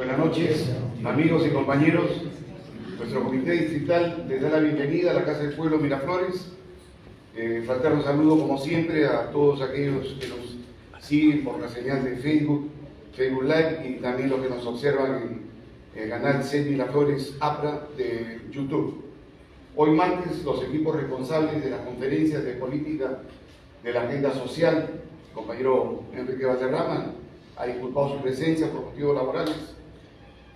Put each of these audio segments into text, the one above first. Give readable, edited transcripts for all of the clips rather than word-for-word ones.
Buenas noches, amigos y compañeros. Nuestro comité distrital les da la bienvenida a la Casa del Pueblo Miraflores. Fraterno saludo, como siempre, a todos aquellos que nos siguen por la señal de Facebook Live y también los que nos observan en el canal C Miraflores APRA de YouTube. Hoy martes, los equipos responsables de las conferencias de política de la agenda social, el compañero Enrique Valderrama, ha disculpado su presencia por motivos laborales.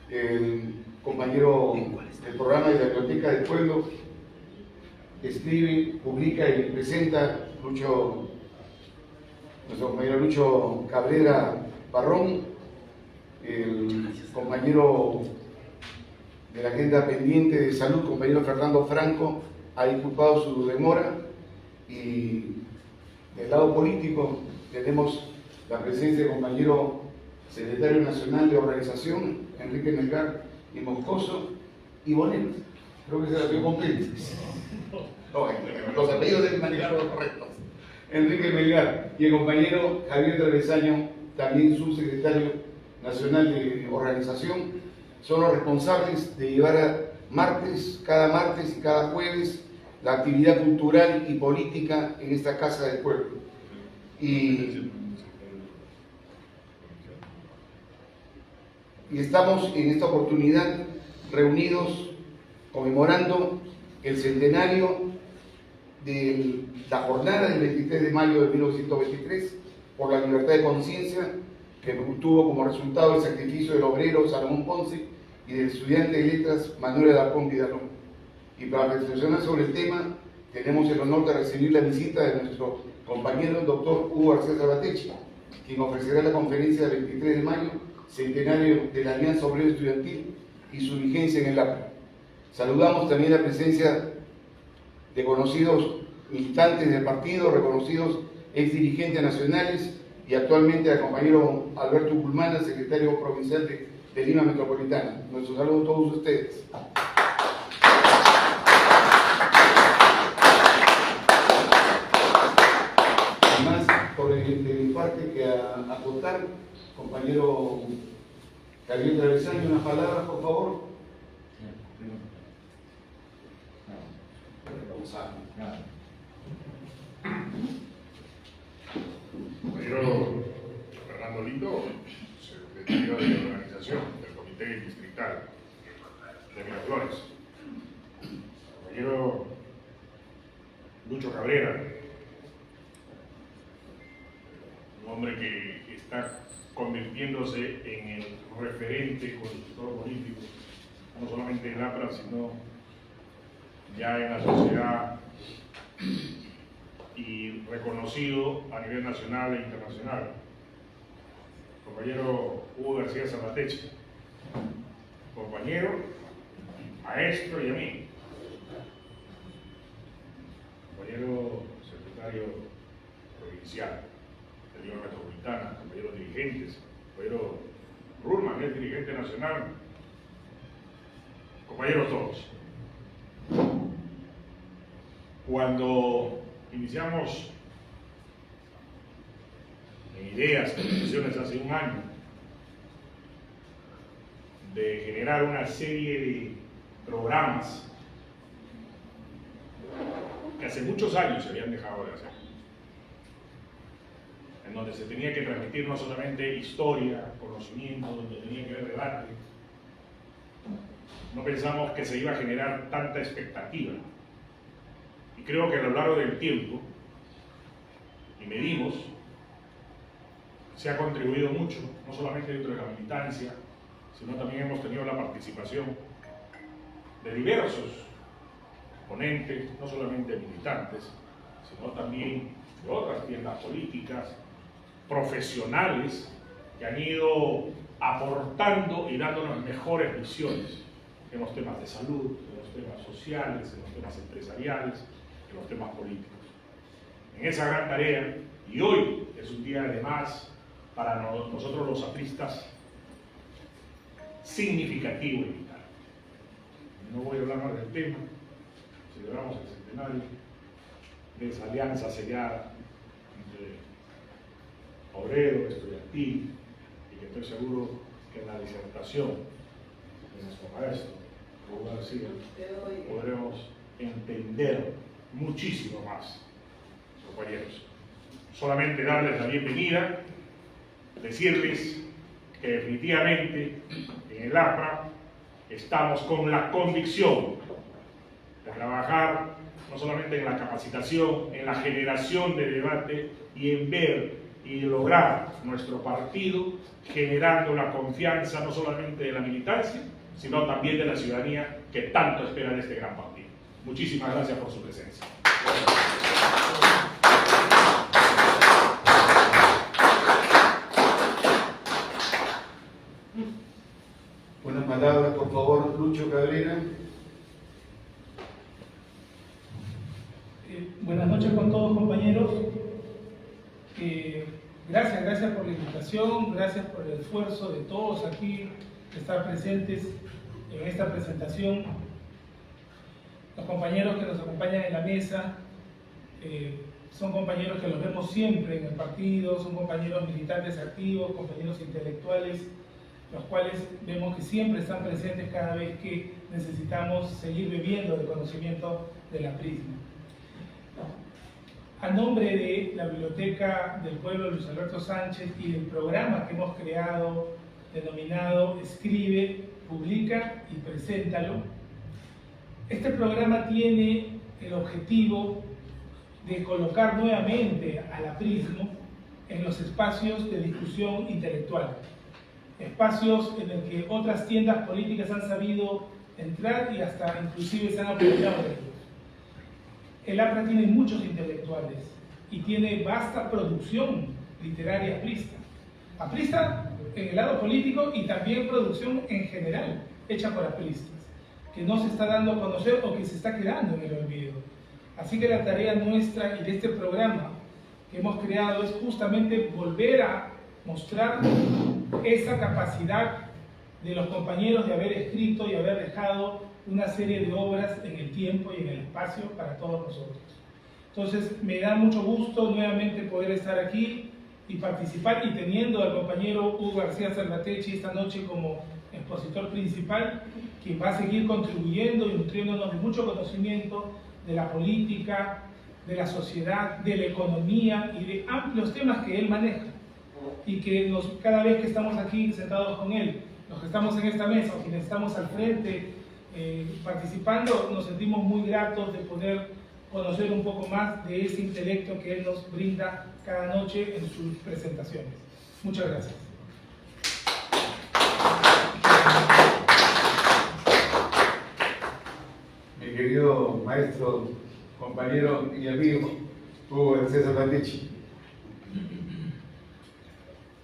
El compañero del programa de la Biblioteca del Pueblo escribe, publica y presenta nuestro compañero Lucho Cabrera Barrón. El compañero de la agenda pendiente de salud, compañero Fernando Franco, ha disculpado su demora. Y del lado político tenemos la presencia del compañero secretario nacional de organización, Enrique Melgar y Moscoso, y Bonet. Creo que se la dio completo. No, los apellidos deben manejar los correctos. Enrique Melgar y el compañero Javier Travesaño, también subsecretario nacional de organización, son los responsables de llevar cada martes y cada jueves la actividad cultural y política en esta Casa del Pueblo. Y estamos en esta oportunidad reunidos conmemorando el centenario de la jornada del 23 de mayo de 1923 por la libertad de conciencia, que tuvo como resultado el sacrificio del obrero Salomón Ponce y del estudiante de letras Manuel Alarcón Vidalón. Y para reflexionar sobre el tema, tenemos el honor de recibir la visita de nuestro compañero el doctor Hugo García Sabatechi, quien ofrecerá la conferencia del 23 de mayo, centenario de la Alianza Obrero Estudiantil y su vigencia en el APRA. Saludamos también la presencia de conocidos militantes del partido, reconocidos ex dirigentes nacionales y actualmente al compañero Alberto Pulmana, secretario provincial de Lima Metropolitana. Nuestro saludo a todos ustedes. Además, de mi parte, que acotar, compañero Javier Travesaño, unas palabras, por favor. Compañero Fernando Lindo, secretario de la organización del Comité Distrital de Miraflores. Compañero Lucho Cabrera, un hombre que está convirtiéndose en el referente consultor político, no solamente en APRA, sino ya en la sociedad y reconocido a nivel nacional e internacional. Compañero Hugo García Sabatechi, compañero, maestro y amigo. Compañero secretario provincial de Lima Metropolitana, compañeros dirigentes, compañero Rulman, el dirigente nacional, compañeros todos. Cuando iniciamos en ideas, conversaciones hace un año, de generar una serie de programas que hace muchos años se habían dejado de hacer, en donde se tenía que transmitir no solamente historia, conocimiento, donde tenía que haber debate, no pensamos que se iba a generar tanta expectativa. Y creo que a lo largo del tiempo, y medimos, se ha contribuido mucho, no solamente dentro de la militancia, sino también hemos tenido la participación de diversos ponentes, no solamente militantes, sino también de otras tiendas políticas, profesionales, que han ido aportando y dándonos mejores visiones en los temas de salud, en los temas sociales, en los temas empresariales, en los temas políticos. En esa gran tarea, y hoy es un día además para nosotros los apristas significativo y vital. No voy a hablar más del tema, celebramos el centenario de esa alianza sellada entre obrero, estudiantil, y que estoy seguro en la disertación de nuestro maestro, Raúl García, podremos entender muchísimo más, compañeros. Solamente darles la bienvenida, decirles que definitivamente en el APRA estamos con la convicción de trabajar no solamente en la capacitación, en la generación de debate y en ver y lograr nuestro partido generando la confianza no solamente de la militancia, sino también de la ciudadanía que tanto espera de este gran partido. Muchísimas gracias por su presencia. Unas palabras, por favor, Lucho Cabrera. Buenas noches con todos, compañeros. Gracias por la invitación, gracias por el esfuerzo de todos aquí de estar presentes en esta presentación. Los compañeros que nos acompañan en la mesa son compañeros que los vemos siempre en el partido, son compañeros militantes activos, compañeros intelectuales, los cuales vemos que siempre están presentes cada vez que necesitamos seguir bebiendo del conocimiento de la Prisma. A nombre de la Biblioteca del Pueblo Luis Alberto Sánchez y del programa que hemos creado denominado Escribe, Publica y Preséntalo, este programa tiene el objetivo de colocar nuevamente a la Prisma en los espacios de discusión intelectual, espacios en el que otras tiendas políticas han sabido entrar y hasta inclusive se han aprovechado de ellos. El APRA tiene muchos intelectuales y tiene vasta producción literaria aprista en el lado político y también producción en general hecha por apristas, que no se está dando a conocer o que se está quedando en el olvido. Así que la tarea nuestra y de este programa que hemos creado es justamente volver a mostrar esa capacidad de los compañeros de haber escrito y haber dejado una serie de obras en el tiempo y en el espacio para todos nosotros. Entonces, me da mucho gusto nuevamente poder estar aquí y participar, y teniendo al compañero Hugo García Salvatechi esta noche como expositor principal, quien va a seguir contribuyendo y nutriéndonos de mucho conocimiento de la política, de la sociedad, de la economía y de amplios temas que él maneja, y que cada vez que estamos aquí sentados con él, los que estamos en esta mesa o quienes estamos al frente participando, nos sentimos muy gratos de poder conocer un poco más de ese intelecto que él nos brinda cada noche en sus presentaciones. Muchas gracias. Mi querido maestro, compañero y amigo Hugo García Salvatechi.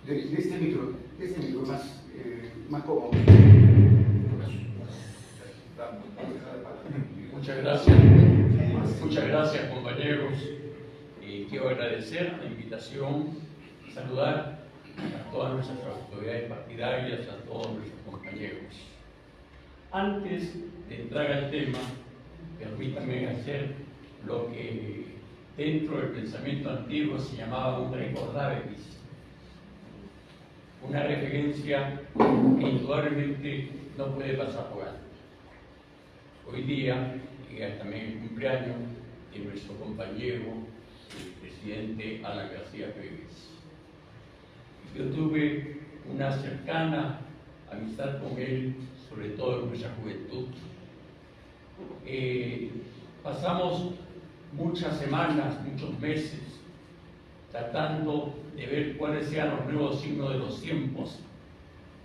De este micro más cómodo. Muchas gracias compañeros. Quiero agradecer la invitación, saludar a todas nuestras autoridades partidarias, a todos nuestros compañeros. Antes de entrar al tema, permítanme hacer lo que dentro del pensamiento antiguo se llamaba un recordaveris, una referencia que indudablemente no puede pasar por alto. Hoy día llega también el cumpleaños de nuestro compañero, el presidente Alan García Pérez. Yo tuve una cercana amistad con él, sobre todo en nuestra juventud. Pasamos muchas semanas, muchos meses, tratando de ver cuáles eran los nuevos signos de los tiempos,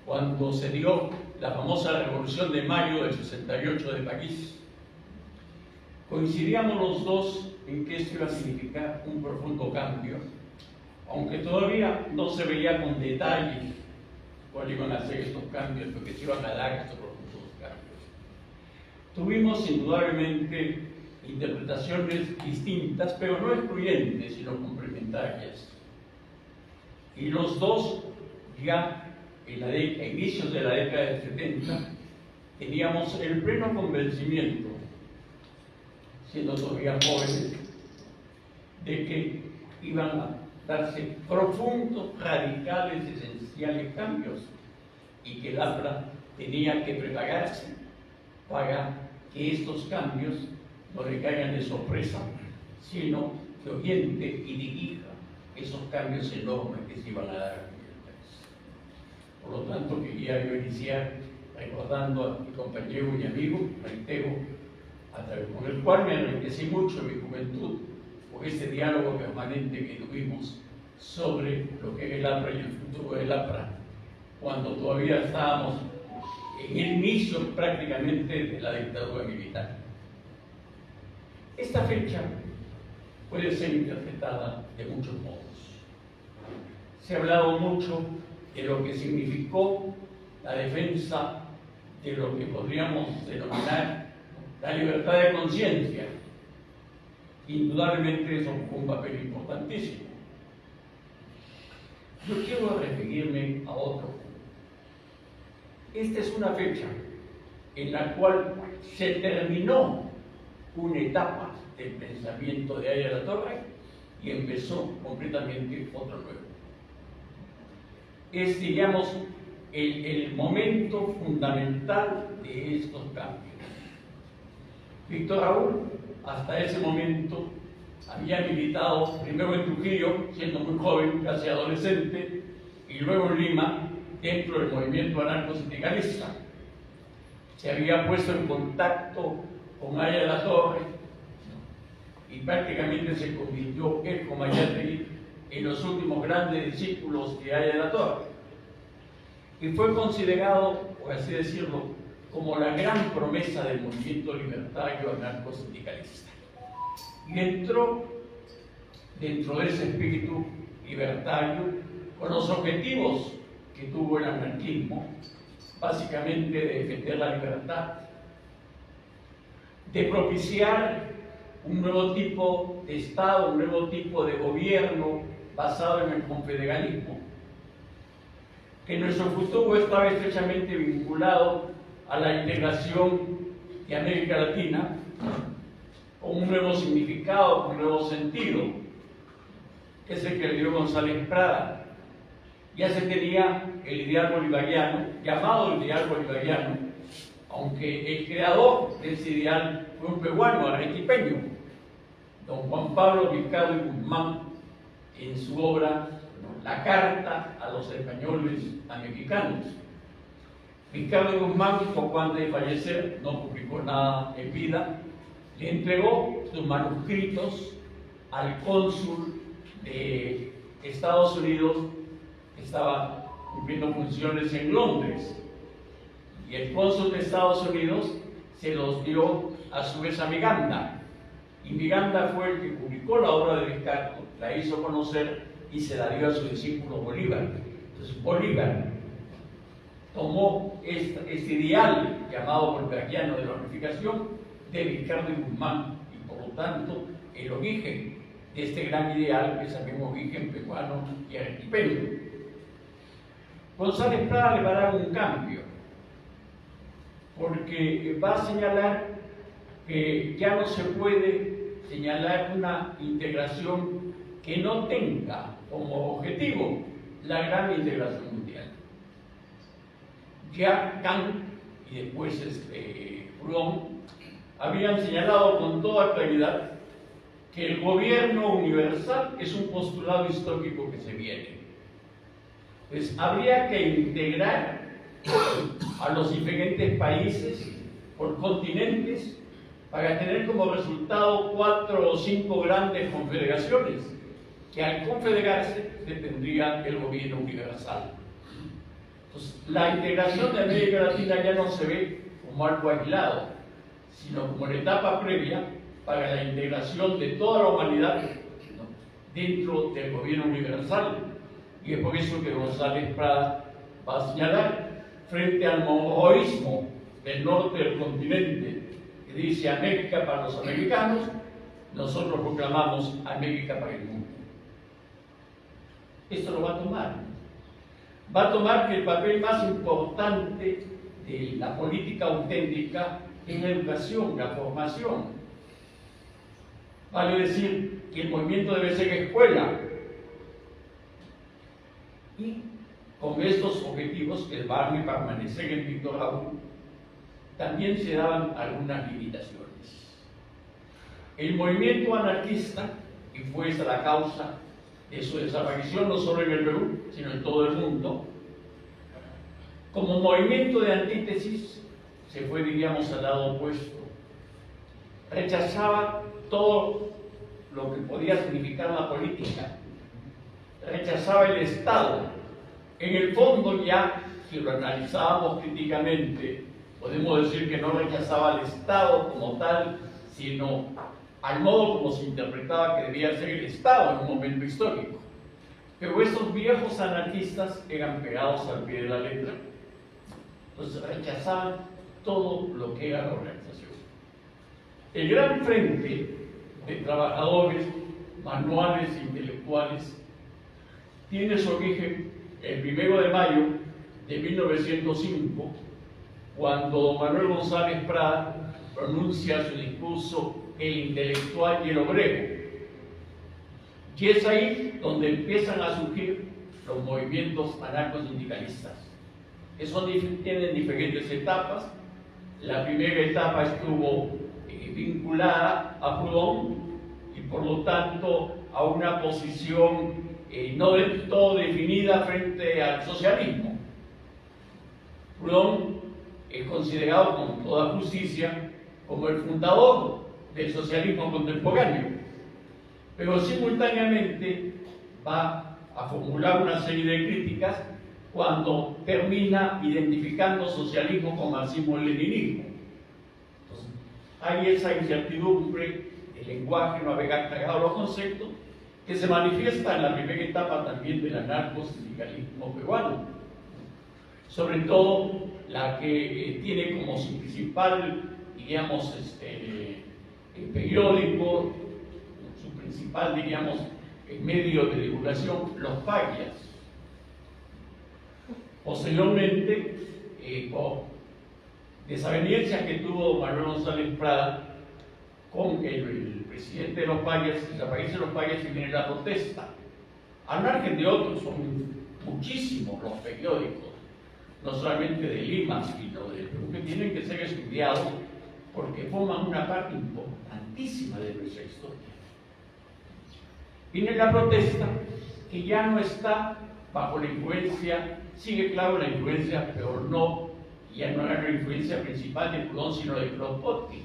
cuando se dio la famosa Revolución de Mayo del 68 de París. Coincidíamos los dos en que esto iba a significar un profundo cambio, aunque todavía no se veía con detalle cuáles iban a ser estos cambios, porque se iban a dar estos profundos cambios. Tuvimos indudablemente interpretaciones distintas, pero no excluyentes, sino complementarias. Y los dos, ya a inicios de la década del 70, teníamos el pleno convencimiento, siendo todavía jóvenes, de que iban a darse profundos, radicales, esenciales cambios, y que el APRA tenía que prepararse para que estos cambios no le caigan de sorpresa, sino que oriente y dirija esos cambios enormes que se iban a dar en el país. Por lo tanto, quería yo iniciar recordando a mi compañero y amigo, reitero, con el cual me enriquecí mucho en mi juventud por ese diálogo permanente que tuvimos sobre lo que era el APRA y el futuro del APRA, cuando todavía estábamos en el inicio prácticamente de la dictadura militar. Esta fecha puede ser interpretada de muchos modos. Se ha hablado mucho de lo que significó la defensa de lo que podríamos denominar la libertad de conciencia. Indudablemente eso fue un papel importantísimo. Yo quiero referirme a otro. Esta es una fecha en la cual se terminó una etapa del pensamiento de Aya Latorre y empezó completamente otro nuevo. Es, digamos, el momento fundamental de estos cambios. Víctor Raúl, hasta ese momento, había militado primero en Trujillo, siendo muy joven, casi adolescente, y luego en Lima, dentro del movimiento anarco-sindicalista. Se había puesto en contacto con Aya Latorre y prácticamente se convirtió él como Ayategui en los últimos grandes discípulos de Aya Latorre. Y fue considerado, por así decirlo, como la gran promesa del movimiento libertario anarco-sindicalista. Y entró dentro de ese espíritu libertario con los objetivos que tuvo el anarquismo, básicamente de defender la libertad, de propiciar un nuevo tipo de Estado, un nuevo tipo de gobierno basado en el confederalismo, que nuestro futuro estaba estrechamente vinculado a la integración de América Latina con un nuevo significado, con un nuevo sentido, que es el que le dio González Prada. Ya se tenía el ideal bolivariano, llamado el ideal bolivariano, aunque el creador de ese ideal fue un peruano, arequipeño, don Juan Pablo Vizcarra y Guzmán, en su obra La Carta a los Españoles Americanos. Vizcarra y Guzmán, poco antes de fallecer, no publicó nada en vida, le entregó sus manuscritos al cónsul de Estados Unidos, que estaba cumpliendo funciones en Londres, y el cónsul de Estados Unidos se los dio a su vez a Miranda, y Miranda fue el que publicó la obra de Vizcarra, la hizo conocer y se la dio a su discípulo Bolívar. Entonces Bolívar tomó este ideal llamado bolivariano de la unificación de Vizcarra y Guzmán, y por lo tanto el origen de este gran ideal es el mismo origen peruano y arequipeño. González Prada le va a dar un cambio, porque va a señalar que ya no se puede señalar una integración que no tenga como objetivo la gran integración mundial. Ya Kant y después Proudhon habían señalado con toda claridad que el gobierno universal es un postulado histórico que se viene. Pues habría que integrar a los diferentes países por continentes para tener como resultado 4 o 5 grandes confederaciones que al confederarse tendría el gobierno universal. Entonces, la integración de América Latina ya no se ve como algo aislado, sino como la etapa previa para la integración de toda la humanidad, ¿no?, dentro del gobierno universal. Y es por eso que González Prada va a señalar, frente al mongoísmo del norte del continente, que dice América para los americanos, nosotros proclamamos América para el mundo. Esto lo va a tomar. Va a tomar que el papel más importante de la política auténtica es la educación, la formación. Vale decir que el movimiento debe ser escuela. Y con estos objetivos que van a permanecer en Víctor Raúl, también se daban algunas limitaciones. El movimiento anarquista, y fue esa la causa de su desaparición no solo en el Perú, sino en todo el mundo, como movimiento de antítesis, se fue, diríamos, al lado opuesto. Rechazaba todo lo que podía significar la política, rechazaba el Estado. En el fondo, ya, si lo analizábamos críticamente, podemos decir que no rechazaba al Estado como tal, sino al modo como se interpretaba que debía ser el Estado en un momento histórico. Pero esos viejos anarquistas eran pegados al pie de la letra, entonces rechazaban todo lo que era la organización. El gran frente de trabajadores, manuales e intelectuales tiene su origen el 1 de mayo de 1905, cuando Manuel González Prada pronuncia su discurso El intelectual y el obrero. Y es ahí donde empiezan a surgir los movimientos anarcosindicalistas, que tienen diferentes etapas. La primera etapa estuvo vinculada a Proudhon y por lo tanto a una posición no del todo definida frente al socialismo. Proudhon es considerado con toda justicia como el fundador del socialismo contemporáneo, pero simultáneamente va a formular una serie de críticas cuando termina identificando socialismo con marxismo-leninismo. Entonces, hay esa incertidumbre, el lenguaje, no haber aclarado los conceptos, que se manifiesta en la primera etapa también del anarcosindicalismo peruano, sobre todo la que tiene como su principal, digamos, el periódico, su principal, diríamos, medio de divulgación, los paglias. Posteriormente, por desavenencias que tuvo Manuel González Prada con el presidente de los paglias, desaparece los paglias y viene la protesta. Al margen de otros, son muchísimos los periódicos, no solamente de Lima, sino del Perú, que tienen que ser estudiados porque forman una parte importantísima de nuestra historia. Viene la protesta, que ya no está bajo la influencia, sigue claro la influencia, pero ya no era la influencia principal de Proudhon, sino de Kropotkin.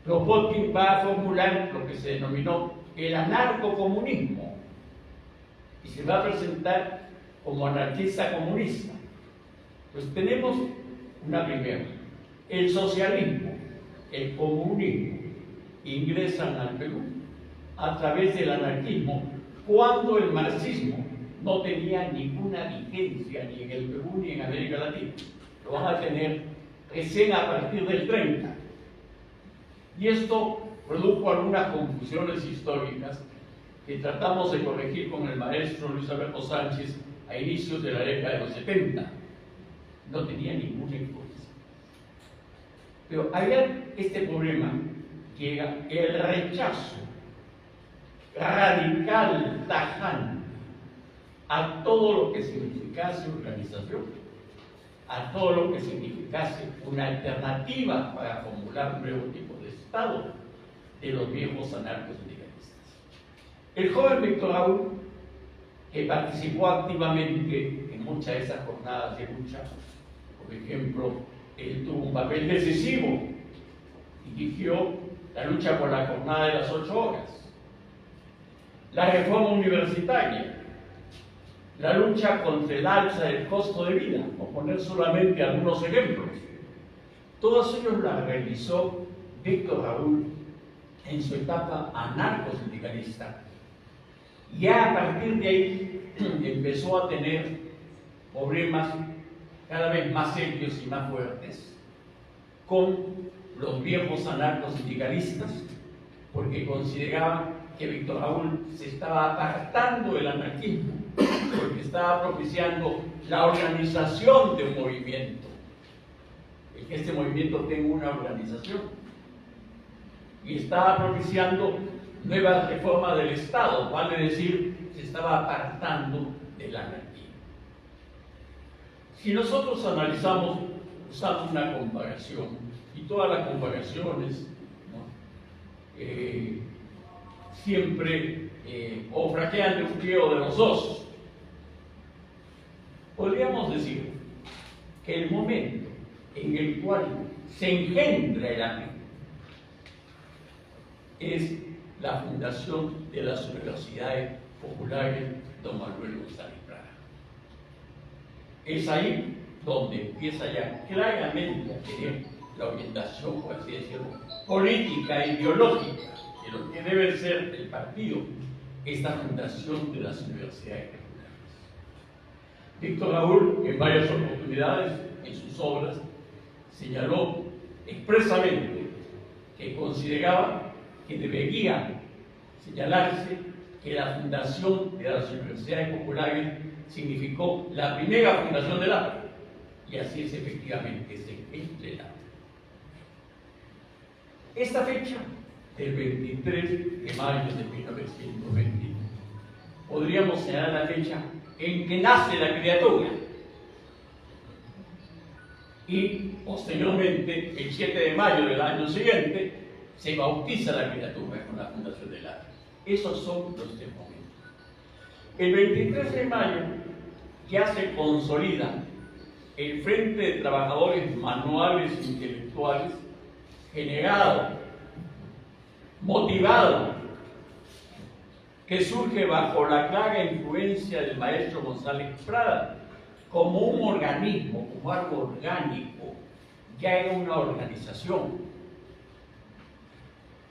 Kropotkin va a formular lo que se denominó el anarcocomunismo y se va a presentar como anarquista comunista. Pues tenemos una primera. El socialismo, el comunismo ingresan al Perú a través del anarquismo, cuando el marxismo no tenía ninguna vigencia ni en el Perú ni en América Latina. Lo van a tener recién a partir del 30. Y esto produjo algunas confusiones históricas que tratamos de corregir con el maestro Luis Alberto Sánchez a inicios de la década de los 70. No tenía ninguna influencia. Pero había este problema, que era el rechazo radical, tajante, a todo lo que significase organización, a todo lo que significase una alternativa para formular un nuevo tipo de Estado de los viejos anarcosindicalistas. El joven Víctor Raúl, que participó activamente en muchas de esas jornadas de lucha, por ejemplo, él tuvo un papel decisivo, dirigió la lucha por la jornada de las 8 horas, la reforma universitaria, la lucha contra el alza del costo de vida, por poner solamente algunos ejemplos. Todos ellos la realizó Víctor Raúl en su etapa anarcosindicalista. Ya a partir de ahí empezó a tener problemas cada vez más serios y más fuertes con los viejos anarcosindicalistas, porque consideraban que Víctor Raúl se estaba apartando del anarquismo, porque estaba propiciando la organización de un movimiento, el que este movimiento tenga una organización, y estaba propiciando nuevas reformas del Estado, vale decir, se estaba apartando del anarquismo. Si nosotros analizamos, usamos una comparación, y todas las comparaciones, ¿no? Siempre o fraquean de un pie o de los dos, podríamos decir que el momento en el cual se engendra el arte es la fundación de las universidades populares don Manuel González Prada. Es ahí donde empieza ya claramente a tener la orientación, por así decirlo, política, ideológica, de lo que debe ser el partido, esta fundación de las universidades populares. Víctor Raúl, en varias oportunidades, en sus obras, señaló expresamente que consideraba que debería señalarse que la fundación de las universidades populares significó la primera fundación del arte, y así es efectivamente, se engendra el arte. Esta fecha, del 23 de mayo de 1920, podríamos señalar la fecha en que nace la criatura, y posteriormente, el 7 de mayo del año siguiente, se bautiza la criatura con la fundación del arte. Esos son los 3 momentos. El 23 de mayo ya se consolida el Frente de Trabajadores Manuales e Intelectuales, generado, motivado, que surge bajo la clara influencia del maestro González Prada, como un organismo, como algo orgánico, ya era una organización.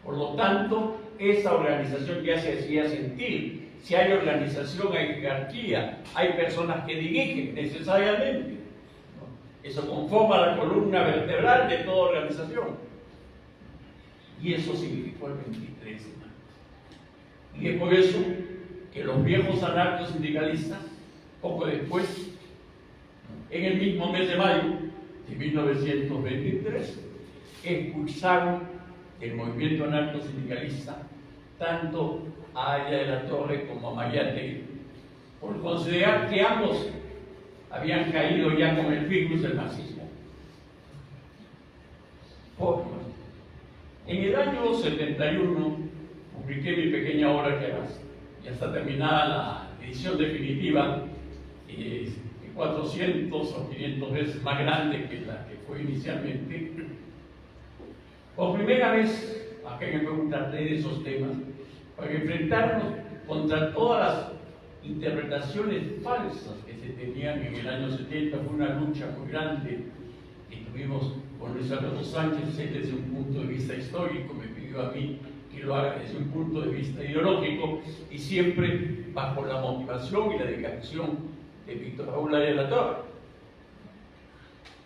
Por lo tanto, esa organización ya se hacía sentir. Si hay organización, hay jerarquía, hay personas que dirigen necesariamente, ¿no? Eso conforma la columna vertebral de toda organización. Y eso significó el 23 de mayo. Y es por eso que los viejos anarcosindicalistas, poco después, en el mismo mes de mayo de 1923, expulsaron del movimiento anarcosindicalista tanto a Aya de la Torre como a Mariátegui, por considerar que ambos habían caído ya con el virus del marxismo. En el año 71 publiqué mi pequeña obra, que ya está terminada la edición definitiva, 400 o 500 veces más grande que la que fue inicialmente. Por primera vez, acá me preguntaré de esos temas, para enfrentarnos contra todas las interpretaciones falsas que se tenían en el año 70. Fue una lucha muy grande que tuvimos con Luis Alberto Sánchez, él desde un punto de vista histórico, me pidió a mí que lo haga desde un punto de vista ideológico, y siempre bajo la motivación y la dedicación de Víctor Raúl Aya de la Torre.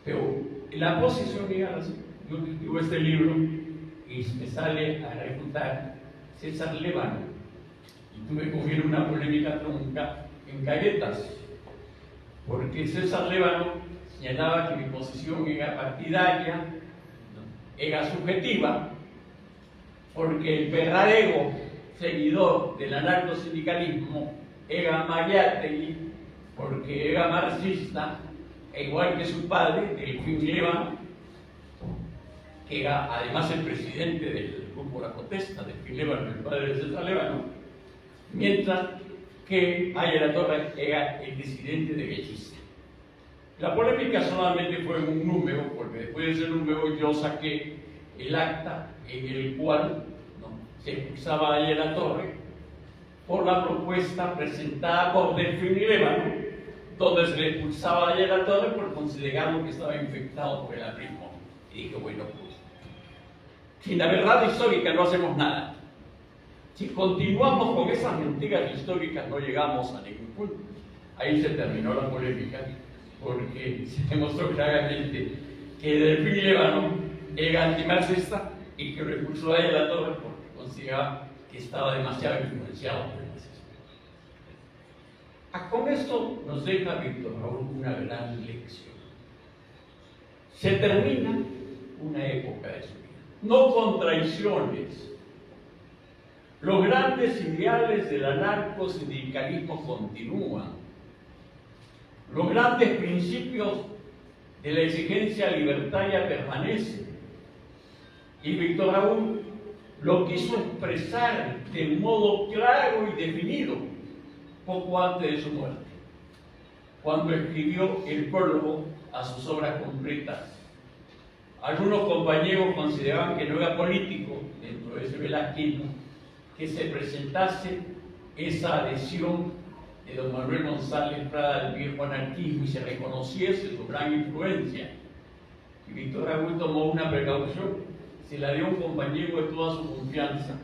Pero la posición mía, yo escribo este libro y me sale a refutar César Levano, y tuve que coger una polémica trunca en galletas, porque César Levano señalaba que mi posición era partidaria, era subjetiva, porque el verdadero seguidor del anarcosindicalismo era Mariátegui, porque era marxista, igual que su padre, Delfín Levano, que era además el presidente del grupo La Protesta, Delfín Levano, el padre de César Levano, mientras que Aya de la Torre era el disidente derechista. La polémica solamente fue un número, porque después de ese número yo saqué el acta en el cual se expulsaba a Aya de la Torre por la propuesta presentada por Delfín Levano, donde se le expulsaba a Aya de la Torre por considerarlo que estaba infectado por el aprismo. Y dije, bueno, pues, sin la verdad histórica no hacemos nada. Si continuamos con esas mentiras históricas, no llegamos a ningún punto. Ahí se terminó la polémica, porque se demostró claramente que Delfín Levano era antimarxista y que lo expulsó a Aya de la Torre porque consideraba que estaba demasiado influenciado por el marxismo. Con esto nos deja Víctor Raúl una gran lección. Se termina una época de su vida, no con traiciones. Los grandes ideales del anarcosindicalismo continúan. Los grandes principios de la exigencia libertaria permanecen. Y Víctor Raúl lo quiso expresar de modo claro y definido poco antes de su muerte, cuando escribió el prólogo a sus obras completas. Algunos compañeros consideraban que no era político, dentro de ese velasquismo, que se presentase esa adhesión de don Manuel González Prada al viejo anarquismo y se reconociese su gran influencia. Y Víctor Raúl tomó una precaución, se la dio a un compañero de toda su confianza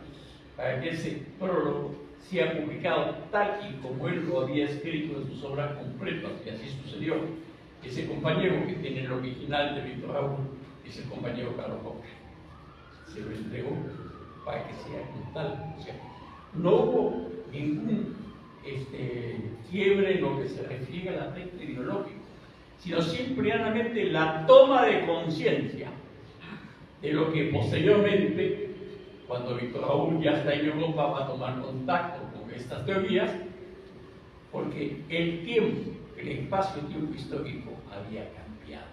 para que ese prólogo sea publicado tal y como él lo había escrito en sus obras completas, y así sucedió. Ese compañero que tiene el original de Víctor Raúl es el compañero Carlos Roca. Se lo entregó para que sea tal. O sea, no hubo ningún quiebre en lo que se refiere al aspecto ideológico, sino simplemente la toma de conciencia de lo que posteriormente, cuando Víctor Raúl ya está en Europa, va a tomar contacto con estas teorías, porque el tiempo, el espacio-tiempo histórico había cambiado.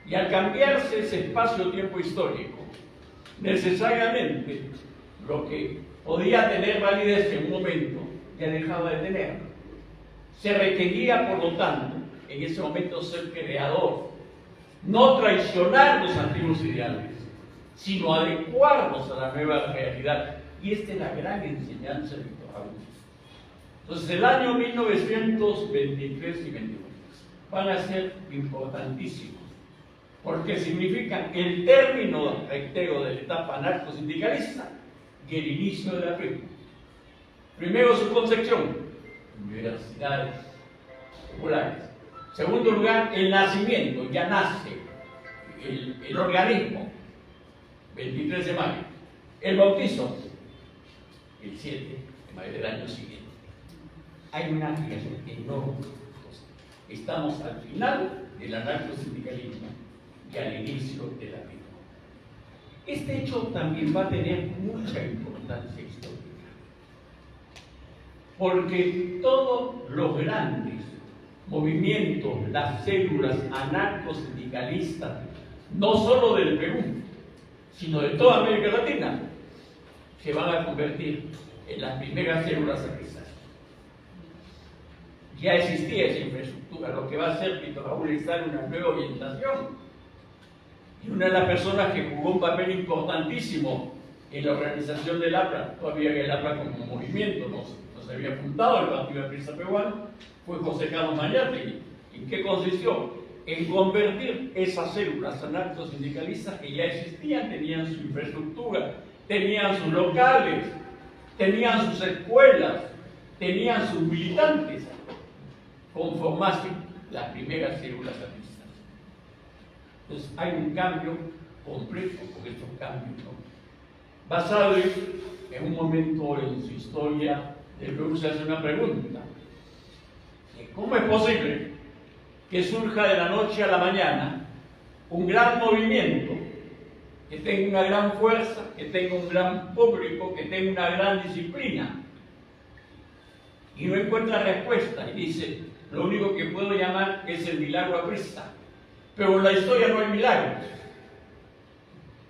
Y al cambiarse ese espacio-tiempo histórico, necesariamente lo que podía tener validez en un momento ya dejaba de tener. Se requería, por lo tanto, en ese momento ser creador, no traicionar los antiguos ideales, sino adecuarnos a la nueva realidad. Y esta es la gran enseñanza de Víctor Raúl. Entonces, el año 1923 y 21 van a ser importantísimos, porque significan el término, reitero, de la etapa anarcosindicalista y el inicio de la PRI. Primero, su concepción, universidades populares. Segundo lugar, el nacimiento, ya nace el organismo, 23 de mayo. El bautizo, el 7 de mayo del año siguiente. Hay una ampliación enorme. Estamos al final del anarcosindicalismo y al inicio de la PRI. Este hecho también va a tener mucha importancia histórica, porque todos los grandes movimientos, las células anarcosindicalistas, no solo del Perú, sino de toda América Latina, se van a convertir en las primeras células anarquistas. Ya existía esa infraestructura. Lo que va a hacer Víctor Raúl es dar una nueva orientación. Y una de las personas que jugó un papel importantísimo en la organización del APRA, todavía que el APRA como movimiento no se había fundado el Partido Aprista Peruano, fue José Carlos Mañategui. ¿En qué consistió? En convertir esas células anarcosindicalistas que ya existían, tenían su infraestructura, tenían sus locales, tenían sus escuelas, tenían sus militantes, conformarse las primeras células anarquistas. Entonces hay un cambio completo con estos cambios, ¿no? Basado en un momento en su historia, el Perú se hace una pregunta: ¿cómo es posible que surja de la noche a la mañana un gran movimiento, que tenga una gran fuerza, que tenga un gran público, que tenga una gran disciplina? Y no encuentra respuesta y dice: lo único que puedo llamar es el milagro aprista. Pero en la historia no hay milagros.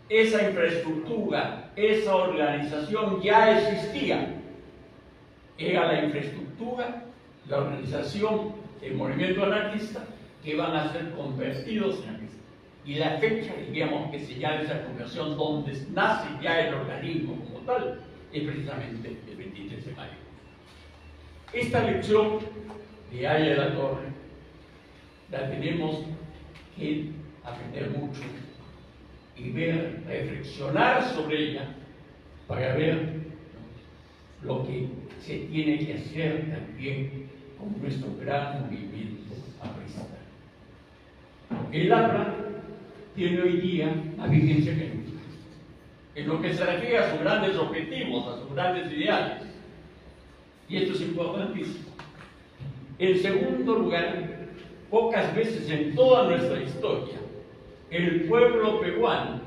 Esa infraestructura, esa organización ya existía. Era la infraestructura, la organización, el movimiento anarquista, que van a ser convertidos en anarquistas. Y la fecha, diríamos, que señala esa conversión, donde nace ya el organismo como tal, es precisamente el 23 de mayo. Esta lección de Aya de la Torre la tenemos que aprender mucho y ver, reflexionar sobre ella para ver lo que se tiene que hacer también con nuestro gran movimiento aprista. El APRA tiene hoy día más vigencia que nunca en lo que se refiere a sus grandes objetivos, a sus grandes ideales, y esto es importantísimo. En segundo lugar, pocas veces en toda nuestra historia el pueblo peruano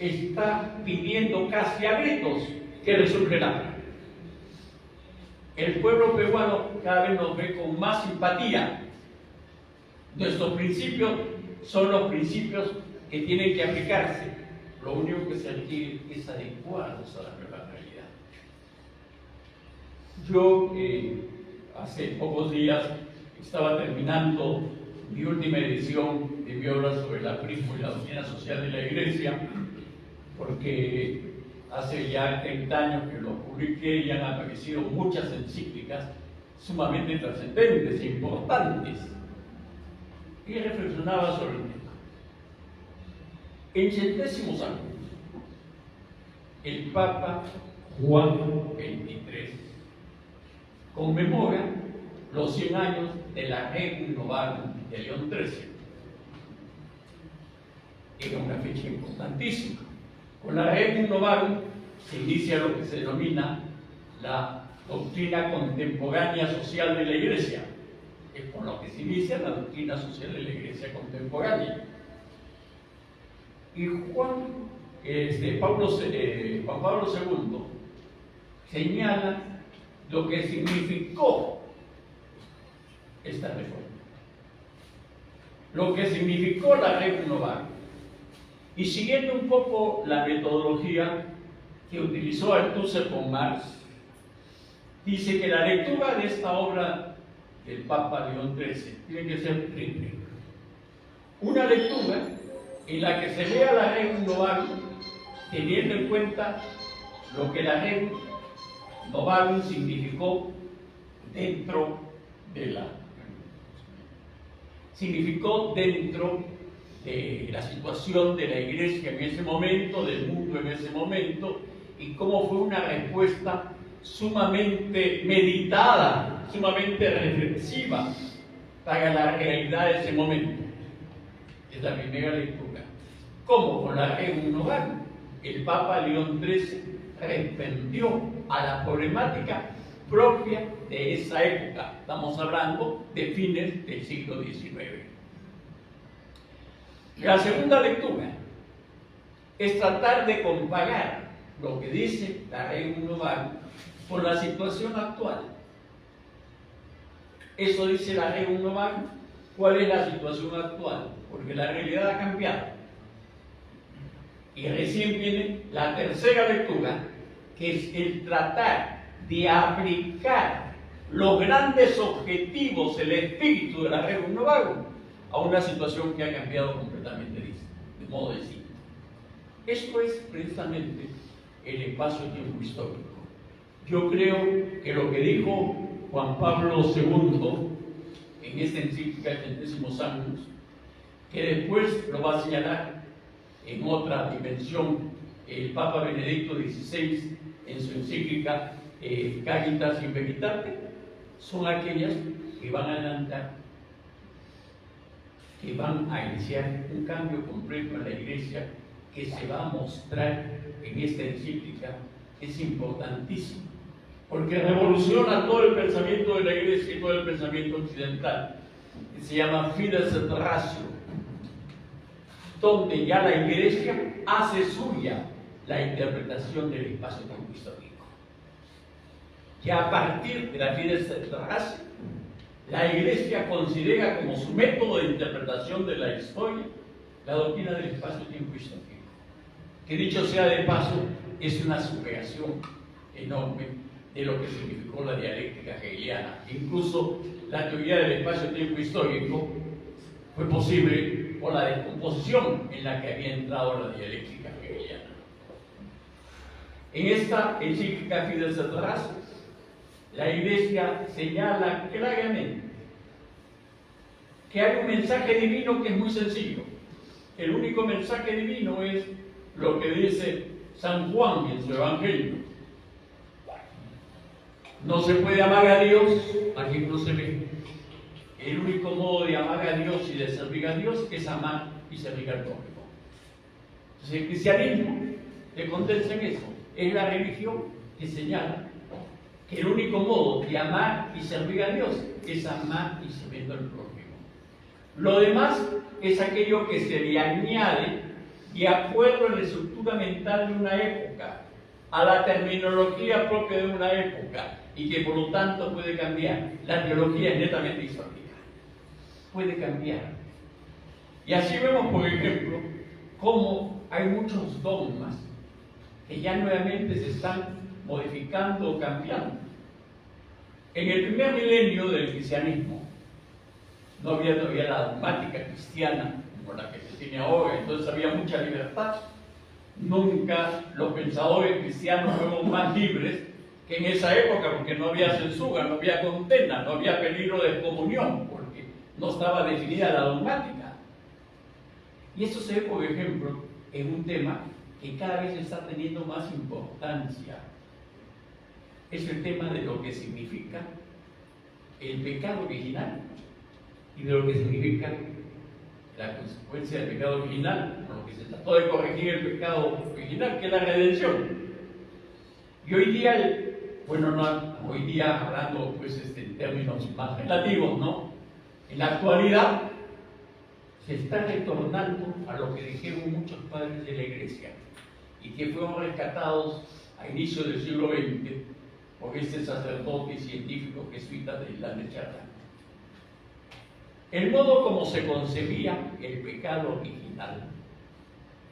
está pidiendo casi a gritos que resuelva el APRA. el pueblo peruano cada vez nos ve con más simpatía. Nuestros principios son los principios que tienen que aplicarse. Lo único que se requiere es adecuarlos a la nueva realidad. Yo hace pocos días estaba terminando mi última edición de mi obra sobre el aprismo y la doctrina social de la Iglesia, porque hace ya 30 años que lo publiqué y han aparecido muchas encíclicas sumamente trascendentes e importantes. Y reflexionaba sobre el tema. En centésimos años, el Papa Juan XXIII conmemora los 100 años de la Regum Novarum de León XIII. Era una fecha importantísima. Con la Regum Novarum se inicia lo que se denomina la doctrina contemporánea social de la Iglesia. Es con lo que se inicia la doctrina social de la Iglesia contemporánea. Y Juan Pablo II señala lo que significó esta reforma, lo que significó la Regum Novarum. Y siguiendo un poco la metodología que utilizó Althusser con Marx, dice que la lectura de esta obra del Papa León XIII tiene que ser triple. Una lectura en la que se lea la Regum Novarum teniendo en cuenta lo que la Regum Novarum significó dentro de la situación de la Iglesia en ese momento, del mundo en ese momento, y cómo fue una respuesta sumamente meditada, sumamente reflexiva para la realidad de ese momento. Es la primera lectura. Cómo con la Regum Novarum el Papa León XIII respondió a la problemática propia de esa época. Estamos hablando de fines del siglo XIX. La segunda lectura es tratar de comparar lo que dice la Regum Novarum con la situación actual. Eso dice la Regum Novarum. ¿Cuál es la situación actual? Porque la realidad ha cambiado. Y recién viene la tercera lectura, que es el tratar de aplicar los grandes objetivos, el espíritu de la Regum Novarum, a una situación que ha cambiado completamente de modo distinto. Esto es precisamente el espacio-tiempo histórico. Yo creo que lo que dijo Juan Pablo II en esta encíclica de centésimos años, que después lo va a señalar en otra dimensión el Papa Benedicto XVI en su encíclica Caritas in Veritate, son aquellas que van a adelantar, que van a iniciar un cambio completo en la Iglesia, que se va a mostrar en esta encíclica. Es importantísimo, porque revoluciona todo el pensamiento de la Iglesia y todo el pensamiento occidental, que se llama Fides et Ratio, donde ya la Iglesia hace suya la interpretación del espacio-tiempo histórico. Ya a partir de la Fides et Ratio, la Iglesia considera como su método de interpretación de la historia la doctrina del espacio-tiempo histórico, que dicho sea de paso, es una superación enorme de lo que significó la dialéctica hegeliana. Incluso la teoría del espacio-tiempo histórico fue posible por la descomposición en la que había entrado la dialéctica hegeliana. En esta encíclica Fides et Ratio, la Iglesia señala claramente que hay un mensaje divino que es muy sencillo. El único mensaje divino es lo que dice San Juan en su Evangelio. No se puede amar a Dios a quien no se ve. El único modo de amar a Dios y de servir a Dios es amar y servir al prójimo. Entonces, el cristianismo que condensa en eso es la religión que señala que el único modo de amar y servir a Dios es amar y servir al prójimo. Lo demás es aquello que se le añade de acuerdo a la estructura mental de una época, a la terminología propia de una época, y que por lo tanto puede cambiar. La teología es netamente histórica. Puede cambiar. Y así vemos, por ejemplo, cómo hay muchos dogmas que ya nuevamente se están modificando o cambiando. En el primer milenio del cristianismo no había todavía la dogmática cristiana como la que se tiene ahora, entonces había mucha libertad. Nunca los pensadores cristianos fueron más libres que en esa época, porque no había censura, no había condena, no había peligro de excomunión, porque no estaba definida la dogmática. Y eso se ve, por ejemplo, en un tema que cada vez está teniendo más importancia. Es el tema de lo que significa el pecado original y de lo que significa la consecuencia del pecado original, con lo que se trató de corregir el pecado original, que es la redención. Y hoy día, hoy día hablando pues en términos más relativos, ¿no? En la actualidad se está retornando a lo que dijeron muchos padres de la Iglesia y que fueron rescatados a inicios del siglo XX por este sacerdote y científico jesuita de Islas de Charlán. El modo como se concebía el pecado original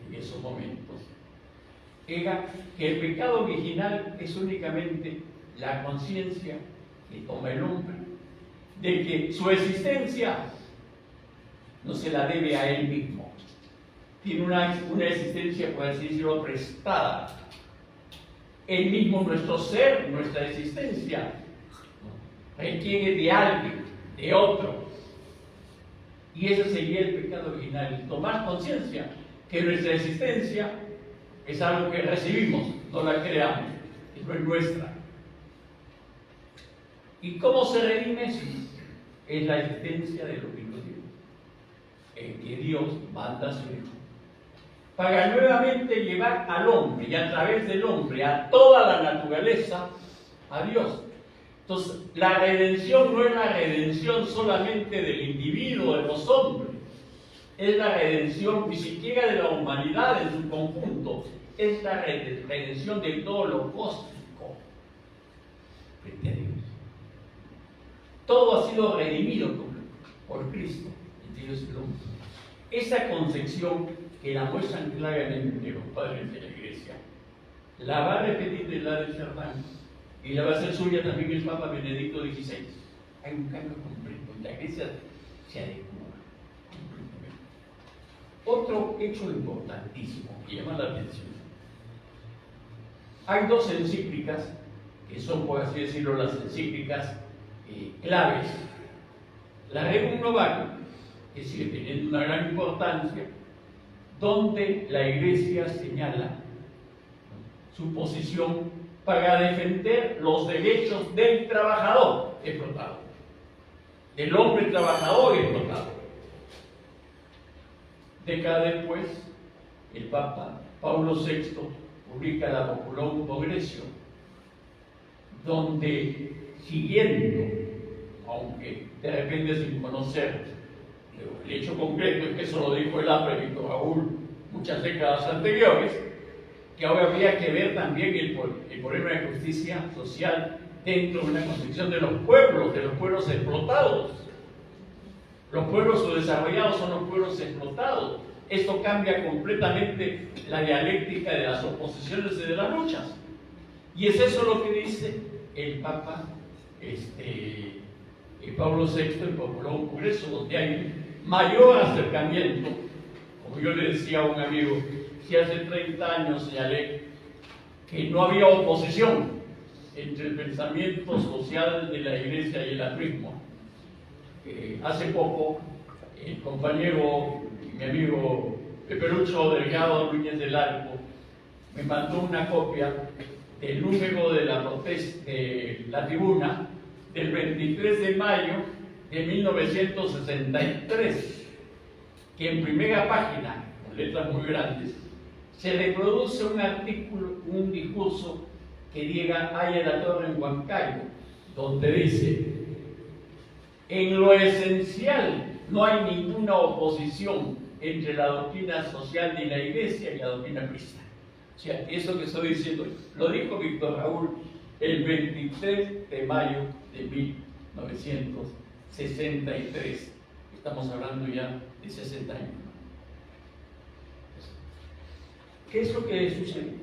en esos momentos era que el pecado original es únicamente la conciencia que toma el hombre de que su existencia no se la debe a él mismo. Tiene una existencia, por así decirlo, prestada. Él mismo, nuestro ser, nuestra existencia, requiere de alguien, de otro. Y ese sería el pecado original, tomar conciencia que nuestra existencia es algo que recibimos, no la creamos, que no es nuestra. ¿Y cómo se redime eso? Es la existencia de lo que Dios dio, en que Dios manda a su Hijo, para nuevamente llevar al hombre y a través del hombre a toda la naturaleza a Dios. Entonces, la redención no es la redención solamente del individuo, de los hombres, es la redención ni siquiera de la humanidad en su conjunto, es la redención de todo lo cósmico frente a Dios. Todo ha sido redimido por Cristo, entre Dios y el hombre. Esa concepción que la muestran claramente los padres de la Iglesia, la va a repetir de la de Charlán y la va a hacer suya también el Papa Benedicto XVI. Hay un cambio completo y la Iglesia se adecua completamente. Otro hecho importantísimo que llama la atención. Hay dos encíclicas que son, por así decirlo, las encíclicas claves. La Rerum Novarum, que sigue teniendo una gran importancia, donde la Iglesia señala su posición para defender los derechos del trabajador explotado, del hombre trabajador explotado. Décadas después, el Papa Pablo VI publica la Populorum Progressio, donde, siguiendo, aunque de repente sin conocer el hecho concreto, es que eso lo dijo el APRE Víctor Raúl muchas décadas anteriores, que ahora habría que ver también el problema de justicia social dentro de una concepción de los pueblos explotados. Los pueblos subdesarrollados son los pueblos explotados. Esto cambia completamente la dialéctica de las oposiciones y de las luchas. Y es eso lo que dice el Papa Pablo VI en Populorum Progressio, donde hay mayor acercamiento. Como yo le decía a un amigo, si hace 30 años señalé que no había oposición entre el pensamiento social de la Iglesia y el atrismo, hace poco el compañero y mi amigo Pepe Lucho Delgado Núñez del Arco me mandó una copia del número de la protesta de la Tribuna del 23 de mayo de 1963, que en primera página, con letras muy grandes, se reproduce un artículo, un discurso que llega Aya la Torre en Huancayo, donde dice: en lo esencial no hay ninguna oposición entre la doctrina social de la Iglesia y la doctrina cristiana. O sea, eso que estoy diciendo lo dijo Víctor Raúl el 23 de mayo de 1963. Estamos hablando ya de 60 años. ¿Qué es lo que sucede?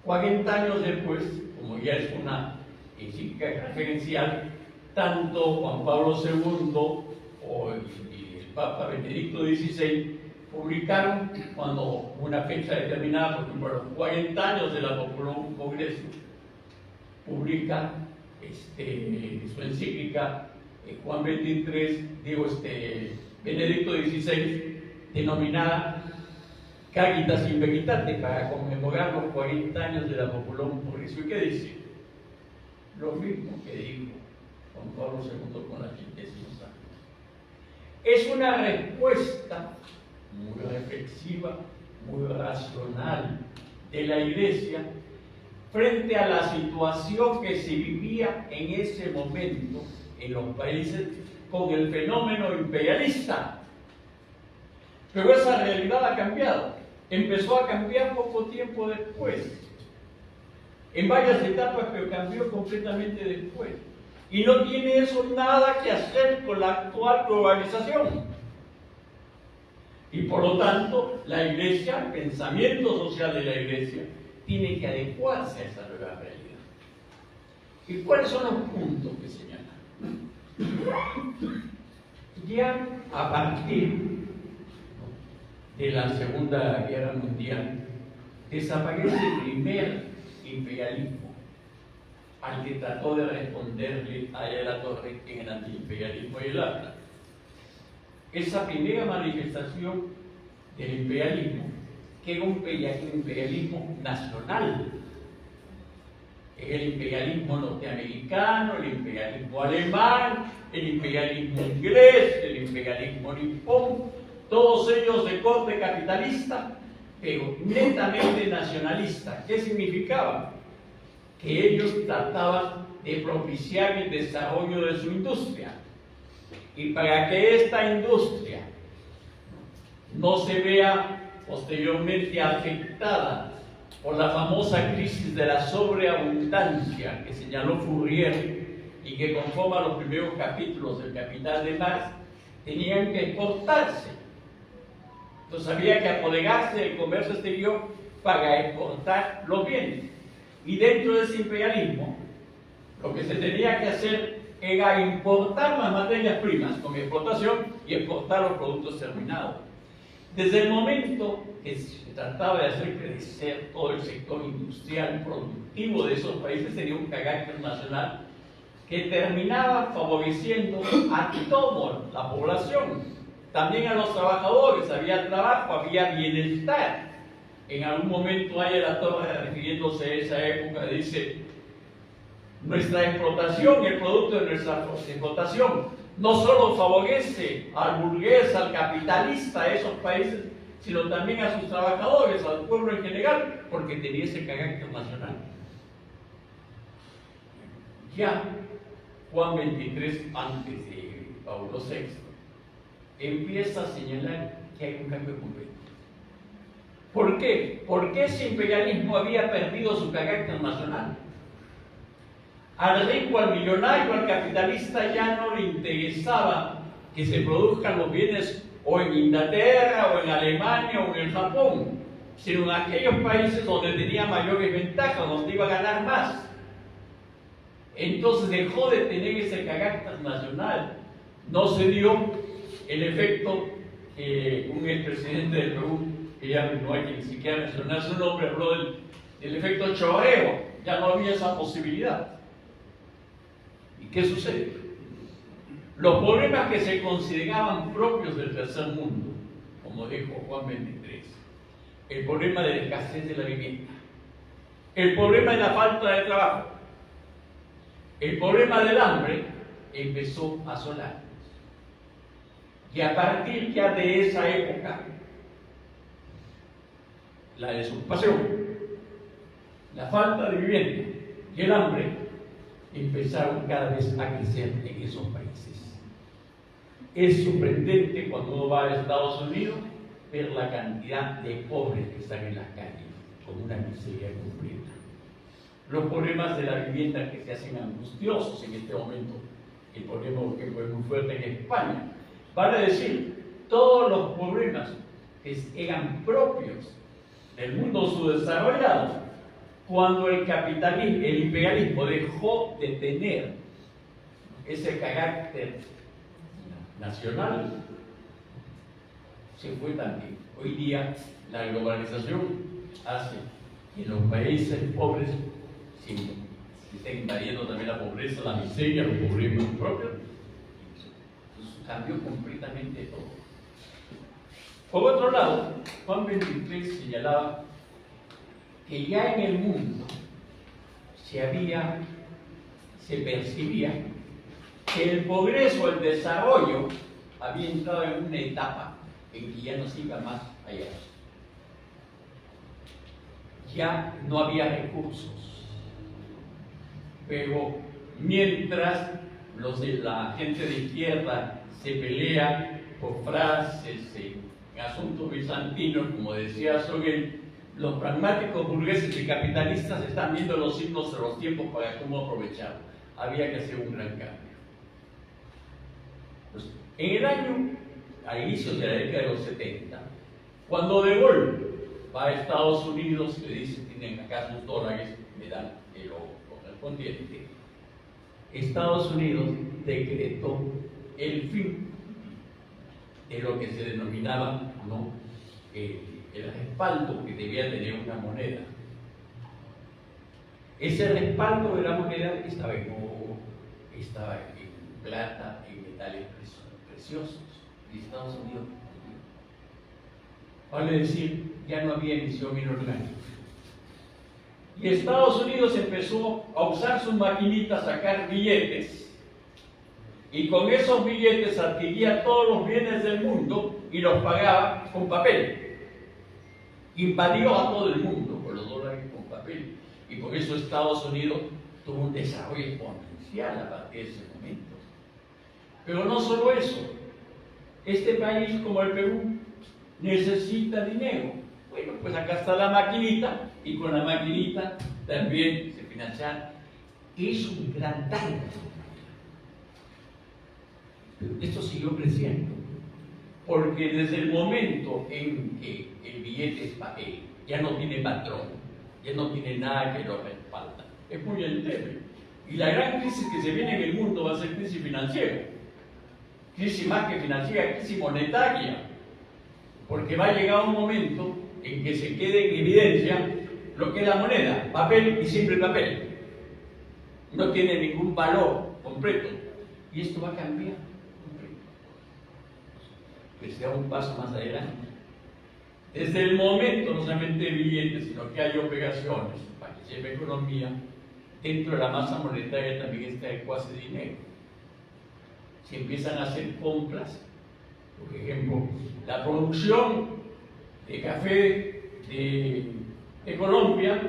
40 años después, como ya es una encíclica referencial, tanto Juan Pablo II y el Papa Benedicto XVI publicaron, cuando una fecha determinada, por ejemplo, los 40 años de la Popular Congreso, publica su encíclica Benedicto XVI, denominada Caritas in Veritate, para conmemorar los 40 años de la Popular Congreso. ¿Y qué dice? Lo mismo que dijo Juan Pablo II con la Centésima Santa. Es una respuesta muy reflexiva, muy racional de la Iglesia frente a la situación que se vivía en ese momento en los países con el fenómeno imperialista. Pero esa realidad ha cambiado. Empezó a cambiar poco tiempo después, en varias etapas, pero cambió completamente después. Y no tiene eso nada que hacer con la actual globalización. Y por lo tanto, la Iglesia, el pensamiento social de la Iglesia, tiene que adecuarse a esa nueva realidad. ¿Y cuáles son los puntos que señalan? Ya a partir de la Segunda Guerra Mundial, desaparece el primer imperialismo al que trató de responderle a la Torre en el antiimperialismo y el APLA. Esa primera manifestación del imperialismo, que era un imperialismo nacional, el imperialismo norteamericano, el imperialismo alemán, el imperialismo inglés, el imperialismo nipón, todos ellos de corte capitalista, pero netamente nacionalista. ¿Qué significaba? Que ellos trataban de propiciar el desarrollo de su industria. Y para que esta industria no se vea posteriormente afectada por la famosa crisis de la sobreabundancia que señaló Fourier y que conforma los primeros capítulos del Capital de Marx, tenían que exportarse. Entonces había que apoderarse del comercio exterior para exportar los bienes. Y dentro de ese imperialismo, lo que se tenía que hacer era importar las materias primas con exportación y exportar los productos terminados. Desde el momento que se trataba de hacer crecer todo el sector industrial productivo de esos países, tenía un carácter nacional que terminaba favoreciendo a toda la población, también a los trabajadores. Había trabajo, había bienestar. En algún momento hay la Torre, refiriéndose a esa época, dice: nuestra explotación, el producto de nuestra explotación, no solo favorece al burgués, al capitalista de esos países, sino también a sus trabajadores, al pueblo en general, porque tenía ese carácter nacional. Ya Juan XXIII, antes de Pablo VI, empieza a señalar que hay un cambio completo. ¿Por qué? Porque ese imperialismo había perdido su carácter nacional. Al rico, al millonario, al capitalista ya no le interesaba que se produzcan los bienes o en Inglaterra, o en Alemania, o en el Japón, sino en aquellos países donde tenía mayores ventajas, donde iba a ganar más. Entonces dejó de tener ese carácter nacional. No se dio el efecto que un expresidente del Perú, que ya no hay que ni siquiera mencionar su nombre, habló del efecto chorreo. Ya no había esa posibilidad. ¿Y qué sucede? Los problemas que se consideraban propios del tercer mundo, como dijo Juan XXIII, el problema de la escasez de la vivienda, el problema de la falta de trabajo, el problema del hambre, empezó a asolar. Y a partir ya de esa época, la desocupación, la falta de vivienda y el hambre empezaron cada vez a crecer en esos países. Es sorprendente cuando uno va a Estados Unidos ver la cantidad de pobres que están en las calles, con una miseria completa. los problemas de la vivienda que se hacen angustiosos en este momento, el problema que fue muy fuerte en España. Vale decir, todos los problemas que eran propios del mundo subdesarrollado, cuando el capitalismo, el imperialismo dejó de tener ese carácter nacional, se fue también. Hoy día la globalización hace que los países pobres se estén invadiendo también la pobreza, la miseria, los problemas propios. Entonces cambió completamente todo. Por otro lado, Juan 23 señalaba que ya en el mundo se percibía que el progreso, el desarrollo, había entrado en una etapa en que ya no se iba más allá. Ya no había recursos. Pero mientras la gente de izquierda se pelea por frases en asuntos bizantinos, como decía Sogel, los pragmáticos burgueses y capitalistas están viendo los signos de los tiempos para cómo aprovecharlo. Había que hacer un gran cambio. Pues, en el año, a inicios de la década de los 70, cuando De Gaulle va a Estados Unidos, le dice, tienen acá sus dólares, me dan el correspondiente, Estados Unidos decretó el fin de lo que se denominaba, ¿no?, el respaldo que debía tener una moneda. Ese respaldo de la moneda estaba en oro, estaba en plata, en metales preciosos, y Estados Unidos, vale decir, ya no había emisión inorgánica. Y Estados Unidos empezó a usar sus maquinitas, a sacar billetes, y con esos billetes adquiría todos los bienes del mundo y los pagaba con papel. Invadió a todo el mundo con los dólares con papel. Y por eso Estados Unidos tuvo un desarrollo exponencial a partir de ese momento. Pero no solo eso. Este país, como el Perú, necesita dinero. Bueno, pues acá está la maquinita, y con la maquinita también se financia. Es un gran daño. Esto siguió creciendo, porque desde el momento en que el billete es papel, ya no tiene patrón, ya no tiene nada que lo respalda, es muy endeble. Y la gran crisis que se viene en el mundo va a ser crisis financiera, crisis más que financiera, crisis monetaria, porque va a llegar un momento en que se quede en evidencia lo que es la moneda, papel y siempre papel, no tiene ningún valor completo, y esto va a cambiar. Que sea un paso más adelante. Desde el momento, no solamente de billetes, sino que hay operaciones para que lleve economía, dentro de la masa monetaria también está el cuasi dinero. Si empiezan a hacer compras, por ejemplo, la producción de café de Colombia,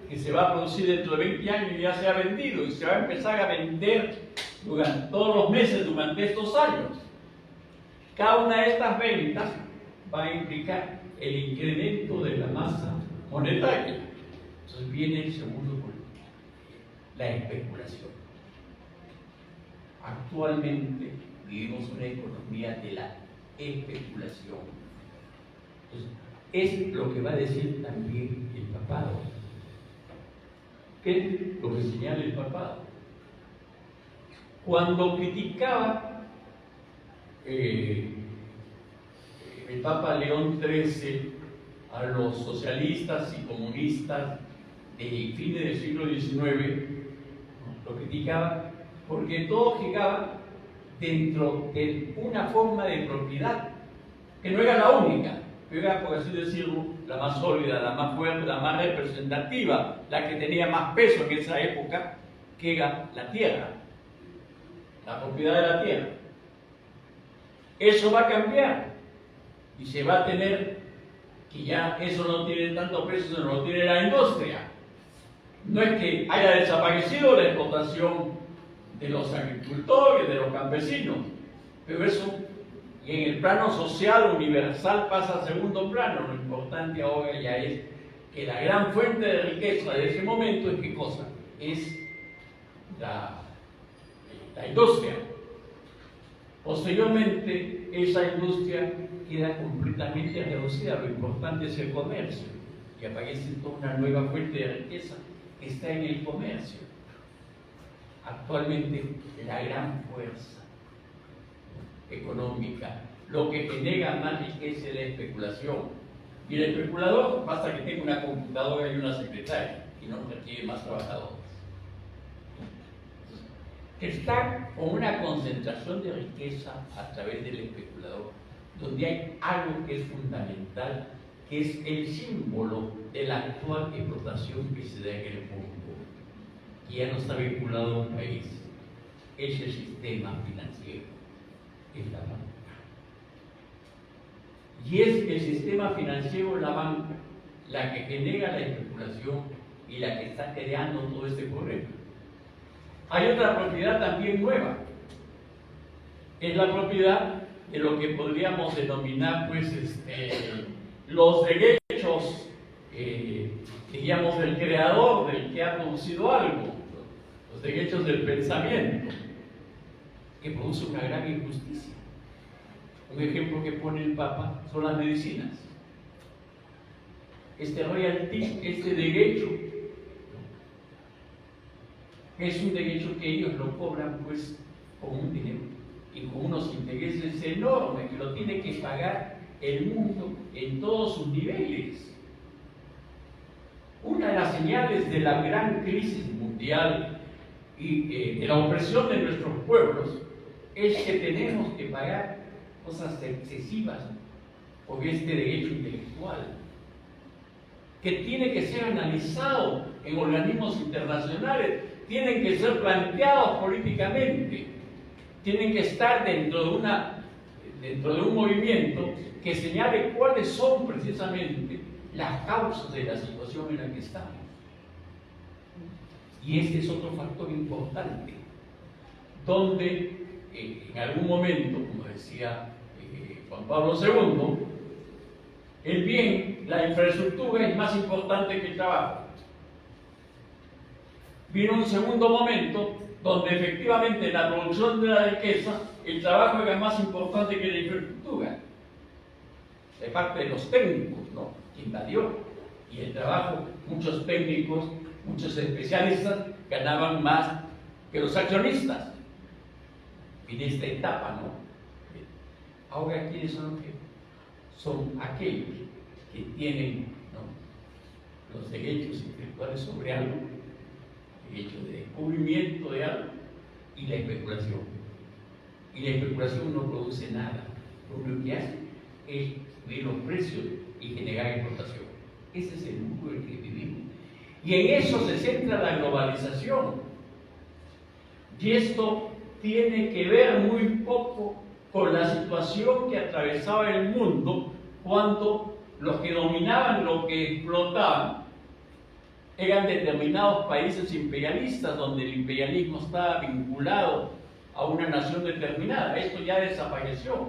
que se va a producir dentro de 20 años y ya se ha vendido, y se va a empezar a vender durante todos los meses durante estos años. Cada una de estas ventas va a implicar el incremento de la masa monetaria. Entonces viene el segundo punto, la especulación. Actualmente vivimos una economía de la especulación. Entonces, es lo que va a decir también el papado. ¿Qué es lo que señala el papado? Cuando criticaba el Papa León XIII a los socialistas y comunistas de fines del siglo XIX, lo criticaba porque todo llegaba dentro de una forma de propiedad que no era la única, pero era, por así decirlo, la más sólida, la más fuerte, la más representativa, la que tenía más peso en esa época, que era la tierra, la propiedad de la tierra. Eso va a cambiar y se va a tener que ya eso no tiene tanto peso, sino lo tiene la industria. No es que haya desaparecido la explotación de los agricultores, de los campesinos, pero eso en el plano social universal pasa a segundo plano. Lo importante ahora ya es que la gran fuente de riqueza de ese momento es ¿qué cosa? Es la industria. Posteriormente, esa industria queda completamente reducida. Lo importante es el comercio. Y aparece toda una nueva fuente de riqueza que está en el comercio. Actualmente, la gran fuerza económica, lo que genera más riqueza es la especulación. Y el especulador basta que tenga una computadora y una secretaria y no requiere más trabajadores. Está con una concentración de riqueza a través del especulador, donde hay algo que es fundamental, que es el símbolo de la actual explotación que se da en el mundo, que ya no está vinculado a un país, es el sistema financiero, es la banca. Y es el sistema financiero, la banca, la que genera la especulación y la que está creando todo este problema. Hay otra propiedad también nueva, es la propiedad de lo que podríamos denominar pues, los derechos, digamos, del creador, del que ha producido algo, los derechos del pensamiento, que produce una gran injusticia. Un ejemplo que pone el Papa son las medicinas. Este royalty, este derecho, es un derecho que ellos lo cobran pues con un dinero y con unos intereses enormes que lo tiene que pagar el mundo en todos sus niveles. Una de las señales de la gran crisis mundial y de la opresión de nuestros pueblos es que tenemos que pagar cosas excesivas por este derecho intelectual, que tiene que ser analizado en organismos internacionales, tienen que ser planteados políticamente, tienen que estar dentro de un movimiento que señale cuáles son precisamente las causas de la situación en la que estamos. Y este es otro factor importante, donde en algún momento, como decía Juan Pablo II, el bien, la infraestructura es más importante que el trabajo. Vino un segundo momento donde efectivamente la producción de la riqueza, el trabajo era más importante que la infraestructura, de parte de los técnicos, ¿no?, que invadió, y el trabajo, muchos técnicos, muchos especialistas ganaban más que los accionistas en esta etapa, ¿no? Ahora, ¿quiénes son los que? Son aquellos que tienen, ¿no?, los derechos intelectuales sobre algo, derecho de descubrimiento de algo, y la especulación. Y la especulación no produce nada. Lo único que hace es subir los precios y generar explotación. Ese es el mundo en el que vivimos. Y en eso se centra la globalización. Y esto tiene que ver muy poco con la situación que atravesaba el mundo cuando los que dominaban, los que explotaban, eran determinados países imperialistas, donde el imperialismo estaba vinculado a una nación determinada. Esto ya desapareció.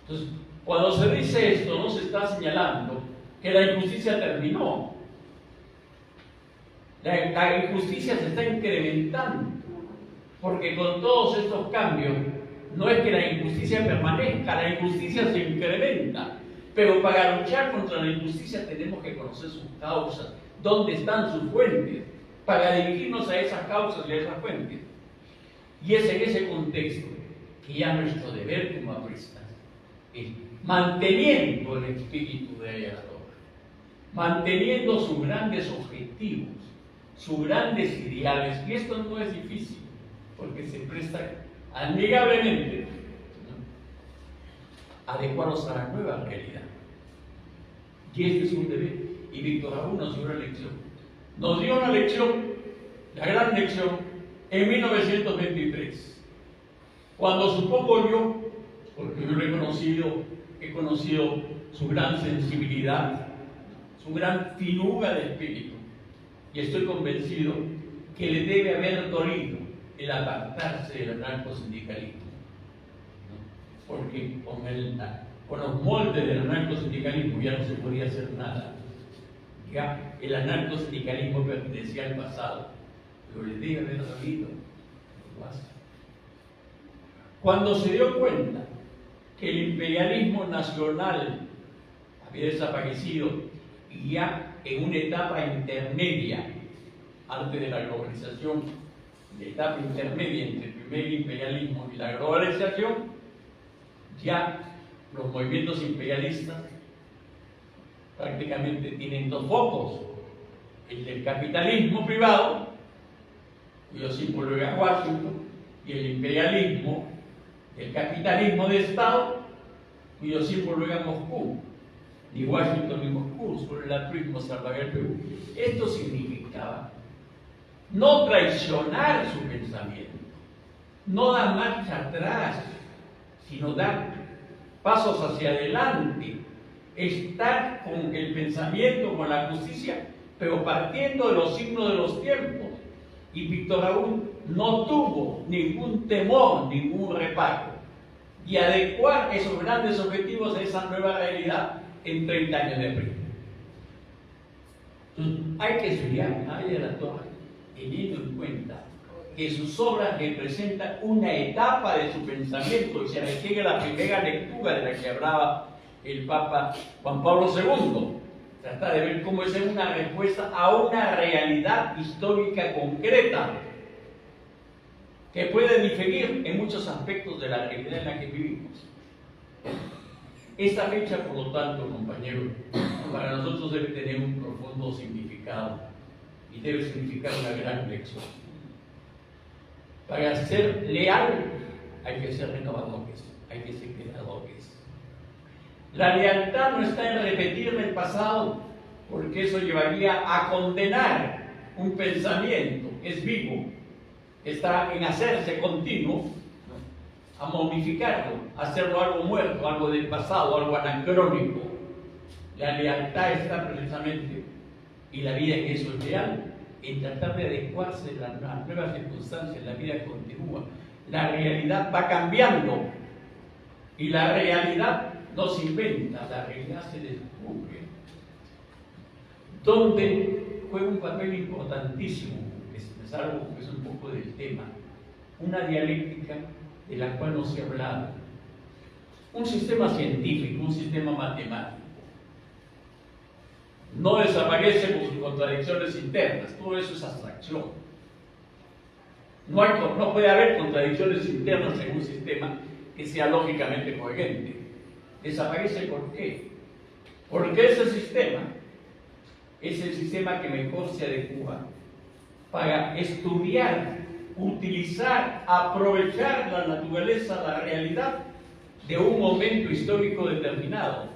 Entonces, cuando se dice esto, no se está señalando que la injusticia terminó. La injusticia se está incrementando, porque con todos estos cambios, no es que la injusticia permanezca, la injusticia se incrementa. Pero para luchar contra la injusticia tenemos que conocer sus causas, dónde están sus fuentes, para dirigirnos a esas causas y a esas fuentes. Y es en ese contexto que ya nuestro deber como apristas es, manteniendo el espíritu de Ayala Torre, manteniendo sus grandes objetivos, sus grandes ideales, y esto no es difícil, porque se presta amigablemente, ¿no?, adecuarlos a la nueva realidad. Y este es un deber. Y Víctor Raúl nos dio una lección. Nos dio una lección, la gran lección, en 1923. Cuando supongo yo, porque yo lo he conocido su gran sensibilidad, su gran finura de espíritu, y estoy convencido que le debe haber dolido el apartarse del anarcosindicalismo, ¿no?, porque con los moldes del anarcosindicalismo ya no se podía hacer nada. Ya el anarcosindicalismo pertenecía al pasado, pero le debe haber sabido. Cuando se dio cuenta que el imperialismo nacional había desaparecido y ya en una etapa intermedia, antes de la globalización, la etapa intermedia entre el primer imperialismo y la globalización, ya los movimientos imperialistas prácticamente tienen dos focos: el del capitalismo privado, cuyo símbolo era Washington, y el imperialismo, el capitalismo de Estado, cuyo símbolo era Moscú. Ni Washington ni Moscú, solo el altruismo salvaría el Perú. Esto significaba no traicionar su pensamiento, no dar marcha atrás, sino dar pasos hacia adelante, estar con el pensamiento, con la justicia, pero partiendo de los signos de los tiempos. Y Víctor Raúl no tuvo ningún temor, ningún reparo de adecuar esos grandes objetivos a esa nueva realidad en 30 años de prisa. Entonces, hay que estudiar a de la Torre, teniendo en cuenta que sus obras representan una etapa de su pensamiento y se requiere la primera lectura de la que hablaba el Papa Juan Pablo II. Trata de ver cómo es una respuesta a una realidad histórica concreta que puede diferir en muchos aspectos de la realidad en la que vivimos. Esta fecha, por lo tanto, compañeros, para nosotros debe tener un profundo significado y debe significar una gran lección. Para ser leal hay que ser renovadores, hay que ser creadores. La lealtad no está en repetir el pasado, porque eso llevaría a condenar un pensamiento que es vivo, está en hacerse continuo, a momificarlo, a hacerlo algo muerto, algo del pasado, algo anacrónico. La lealtad está precisamente, y la vida en eso es real, en tratar de adecuarse a las nuevas circunstancias. La vida continúa, la realidad va cambiando, y la realidad no se inventa, la realidad se descubre. Donde juega un papel importantísimo, es algo que es un poco del tema, una dialéctica de la cual no se ha hablado. Un sistema científico, un sistema matemático, no desaparece por sus contradicciones internas, todo eso es abstracción. No puede haber contradicciones internas en un sistema que sea lógicamente coherente. Desaparece ¿por qué? Porque ese sistema es el sistema que mejor se adecua para estudiar, utilizar, aprovechar la naturaleza, la realidad de un momento histórico determinado.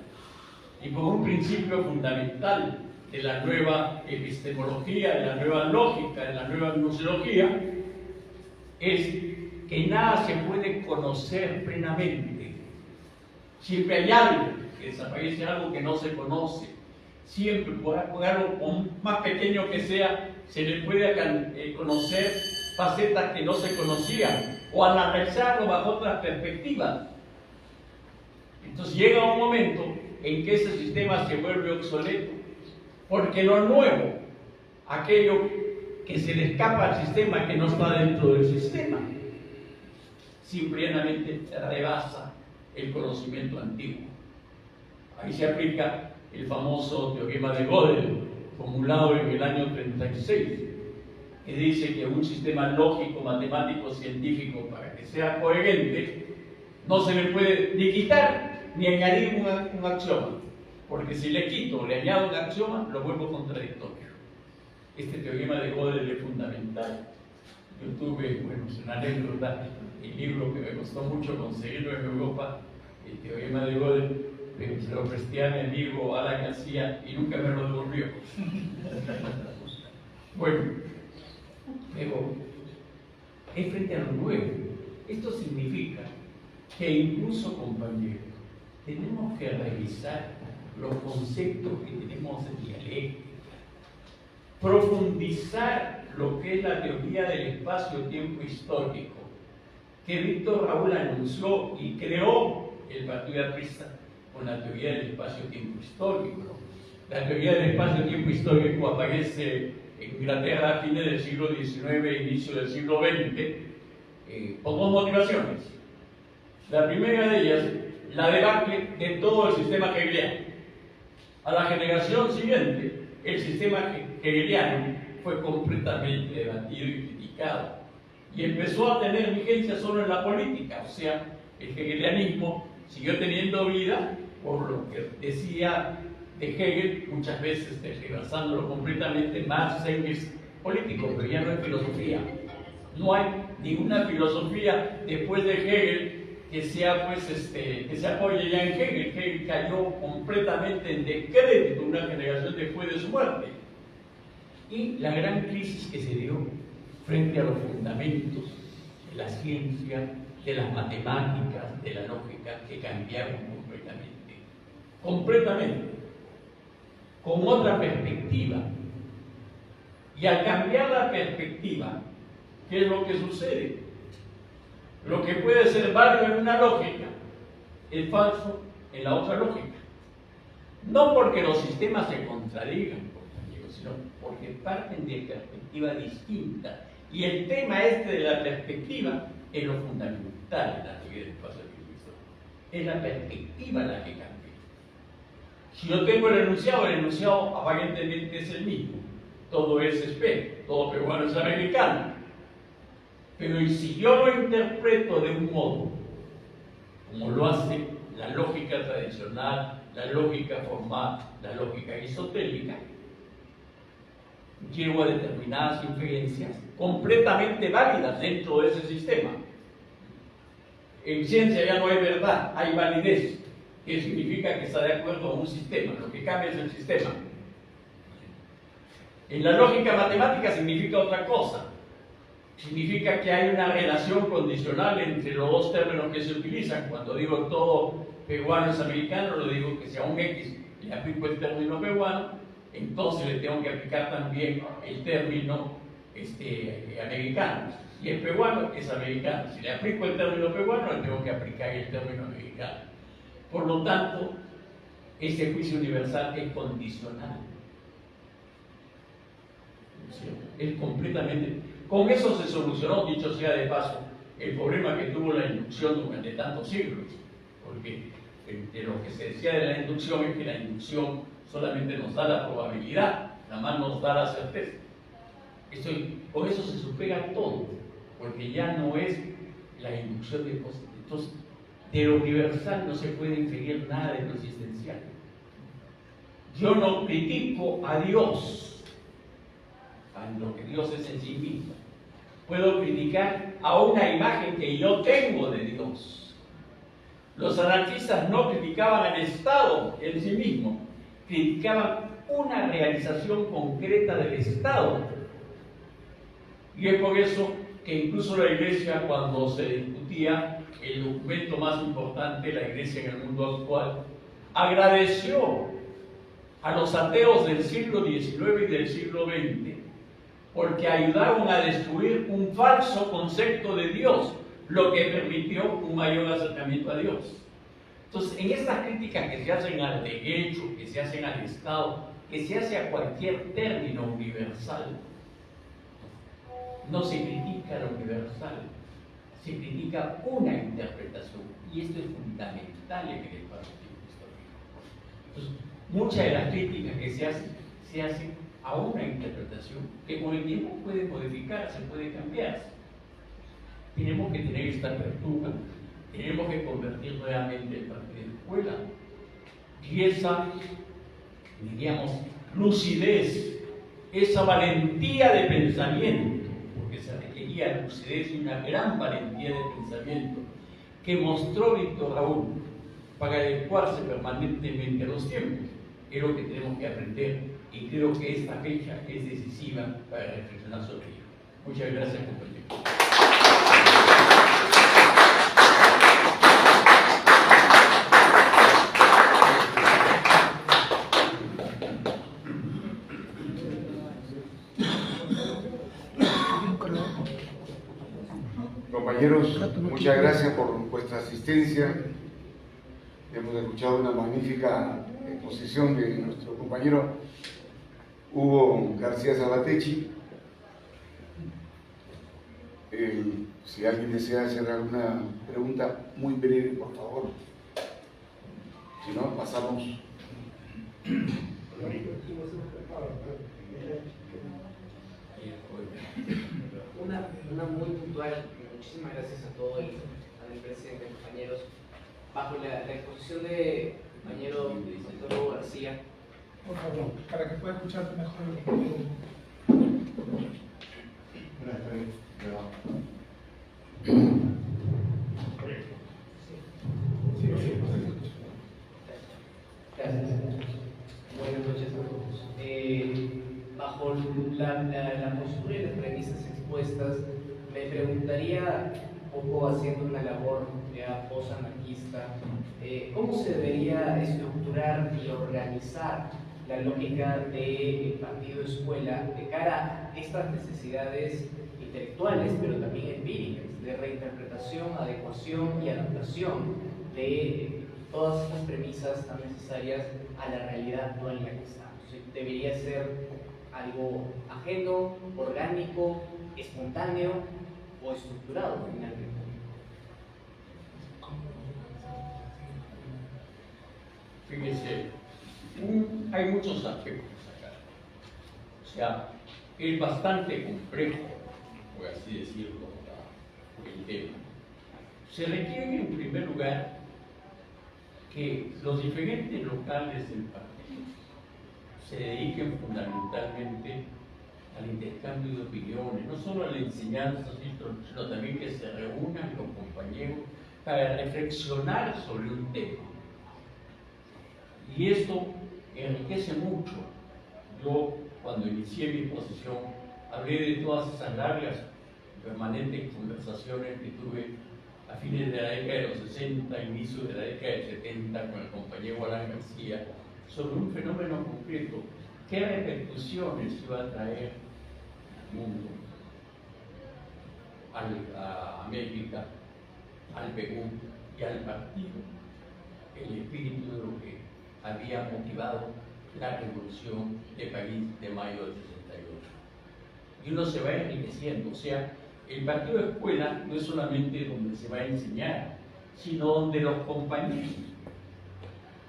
Y por un principio fundamental de la nueva epistemología, de la nueva lógica, de la nueva gnoseología, es que nada se puede conocer plenamente. Siempre hay algo que desaparece, algo que no se conoce. Siempre, por algo más pequeño que sea, se le puede conocer facetas que no se conocían o analizarlo bajo otras perspectivas. Entonces llega un momento en que ese sistema se vuelve obsoleto, porque lo nuevo, aquello que se le escapa al sistema, que no está dentro del sistema, simplemente rebasa el conocimiento antiguo. Ahí se aplica el famoso teorema de Gödel, formulado en el año 36, que dice que un sistema lógico, matemático, científico, para que sea coherente, no se le puede ni quitar ni añadir un axioma, porque si le quito o le añado un axioma, lo vuelvo contradictorio. Este teorema de Gödel es fundamental. Yo tuve, es una anécdota, el libro que me costó mucho conseguirlo en Europa, el teorema de Gödel, pero se lo presté a mi amigo Alan García y nunca me lo devolvió. Bueno, pero es frente a lo nuevo. Esto significa que incluso, compañeros, tenemos que revisar los conceptos que tenemos en dialéctica, profundizar lo que es la teoría del espacio-tiempo histórico, que Víctor Raúl anunció y creó el Partido Aprista con la teoría del espacio-tiempo histórico. La teoría del espacio-tiempo histórico aparece en Inglaterra a fines del siglo XIX e inicio del siglo XX por dos motivaciones. La primera de ellas, la debacle de todo el sistema hegeliano. A la generación siguiente, el sistema hegeliano fue completamente debatido y criticado y empezó a tener vigencia solo en la política, o sea, el hegelianismo siguió teniendo vida por lo que decía de Hegel, muchas veces tergiversándolo completamente, Marx, Engels, político, pero ya no es filosofía. No hay ninguna filosofía después de Hegel que sea, que se apoye ya en Hegel. Hegel cayó completamente en descrédito una generación después de su muerte. Y la gran crisis que se dio frente a los fundamentos de la ciencia, de las matemáticas, de la lógica, que cambiaron completamente, con otra perspectiva. Y al cambiar la perspectiva, ¿qué es lo que sucede? Lo que puede ser válido en una lógica es falso en la otra lógica. No porque los sistemas se contradigan, sino porque parten de perspectivas distintas. Y el tema de la perspectiva es lo fundamental de la teoría del espacio-tiempo. Es la perspectiva la que cambia. Si yo tengo el enunciado aparentemente es el mismo. Todo es espejo, todo peruano es americano. Pero ¿y si yo lo interpreto de un modo, como lo hace la lógica tradicional, la lógica formal, la lógica aristotélica? Llego a determinadas inferencias completamente válidas dentro de ese sistema. En ciencia ya no hay verdad, hay validez, que significa que está de acuerdo con un sistema, lo que cambia es el sistema. En la lógica matemática significa otra cosa. Significa que hay una relación condicional entre los dos términos que se utilizan. Cuando digo todo peruano es americano, lo digo que si a un X le aplico el término peruano, entonces le tengo que aplicar también el término americano. Si es peruano, es americano. Si le aplico el término peruano, le tengo que aplicar el término americano. Por lo tanto, ese juicio universal es condicional. Es completamente... Con eso se solucionó, dicho sea de paso, el problema que tuvo la inducción durante tantos siglos. Porque de lo que se decía de la inducción es que la inducción solamente nos da la probabilidad, nada más nos da la certeza. Con eso se supera todo, porque ya no es la inducción de cosas. Entonces, de lo universal no se puede inferir nada de lo existencial. Yo no critico a Dios, a lo que Dios es en sí mismo. Puedo criticar a una imagen que yo tengo de Dios. Los anarquistas no criticaban al Estado en sí mismo, criticaban una realización concreta del Estado. Y es por eso que incluso la Iglesia, cuando se discutía el documento más importante de la Iglesia en el mundo actual, agradeció a los ateos del siglo XIX y del siglo XX porque ayudaron a destruir un falso concepto de Dios, lo que permitió un mayor acercamiento a Dios. Entonces, en estas críticas que se hacen al derecho, que se hacen al Estado, que se hace a cualquier término universal, no se critica lo universal, se critica una interpretación, y esto es fundamental en el espacio-tiempo histórico. Entonces, muchas de las críticas que se hacen a una interpretación que con el tiempo puede modificarse, puede cambiarse. Tenemos que tener esta apertura, tenemos que convertir nuevamente el parte de escuela, y esa, diríamos, lucidez, esa valentía de pensamiento, porque se requería lucidez y una gran valentía de pensamiento que mostró Víctor Raúl para adecuarse permanentemente a los tiempos. Es lo que tenemos que aprender, y creo que esta fecha es decisiva para reflexionar sobre ello. Muchas gracias, compañeros. Compañeros, muchas gracias por vuestra asistencia. Hemos escuchado una magnífica exposición de nuestro compañero Hugo García Sabatechi. Si alguien desea hacer alguna pregunta muy breve, por favor. Si no, pasamos. Una muy puntual. Muchísimas gracias a todo el presidente, compañeros. Bajo la exposición de compañero doctor Hugo García. Por favor, para que pueda escucharte mejor. Gracias. Buenas noches a todos. Bajo la postura y las premisas expuestas, me preguntaría, un poco haciendo una labor ya post-anarquista, ¿cómo se debería estructurar y organizar la lógica del partido escuela de cara a estas necesidades intelectuales, pero también empíricas, de reinterpretación, adecuación y adaptación de todas estas premisas tan necesarias a la realidad actual en la que estamos? ¿Debería ser algo ajeno, orgánico, espontáneo o estructurado finalmente? Fíjense, hay muchos aspectos acá. O sea, es bastante complejo, por así decirlo, el tema. Se requiere, en primer lugar, que los diferentes locales del partido se dediquen fundamentalmente al intercambio de opiniones, no solo a la enseñanza, sino también que se reúnan los compañeros para reflexionar sobre un tema. Y esto enriquece mucho. Yo, cuando inicié mi exposición, hablé de todas esas largas y permanentes conversaciones que tuve a fines de la década de los 60, inicio de la década de 70, con el compañero Alan García, sobre un fenómeno concreto. ¿Qué repercusiones iba a traer al mundo, a América, al Perú y al partido el espíritu de lo que había motivado la Revolución de París de mayo del 68? Y uno se va enriqueciendo. O sea, el partido de escuela no es solamente donde se va a enseñar, sino donde los compañeros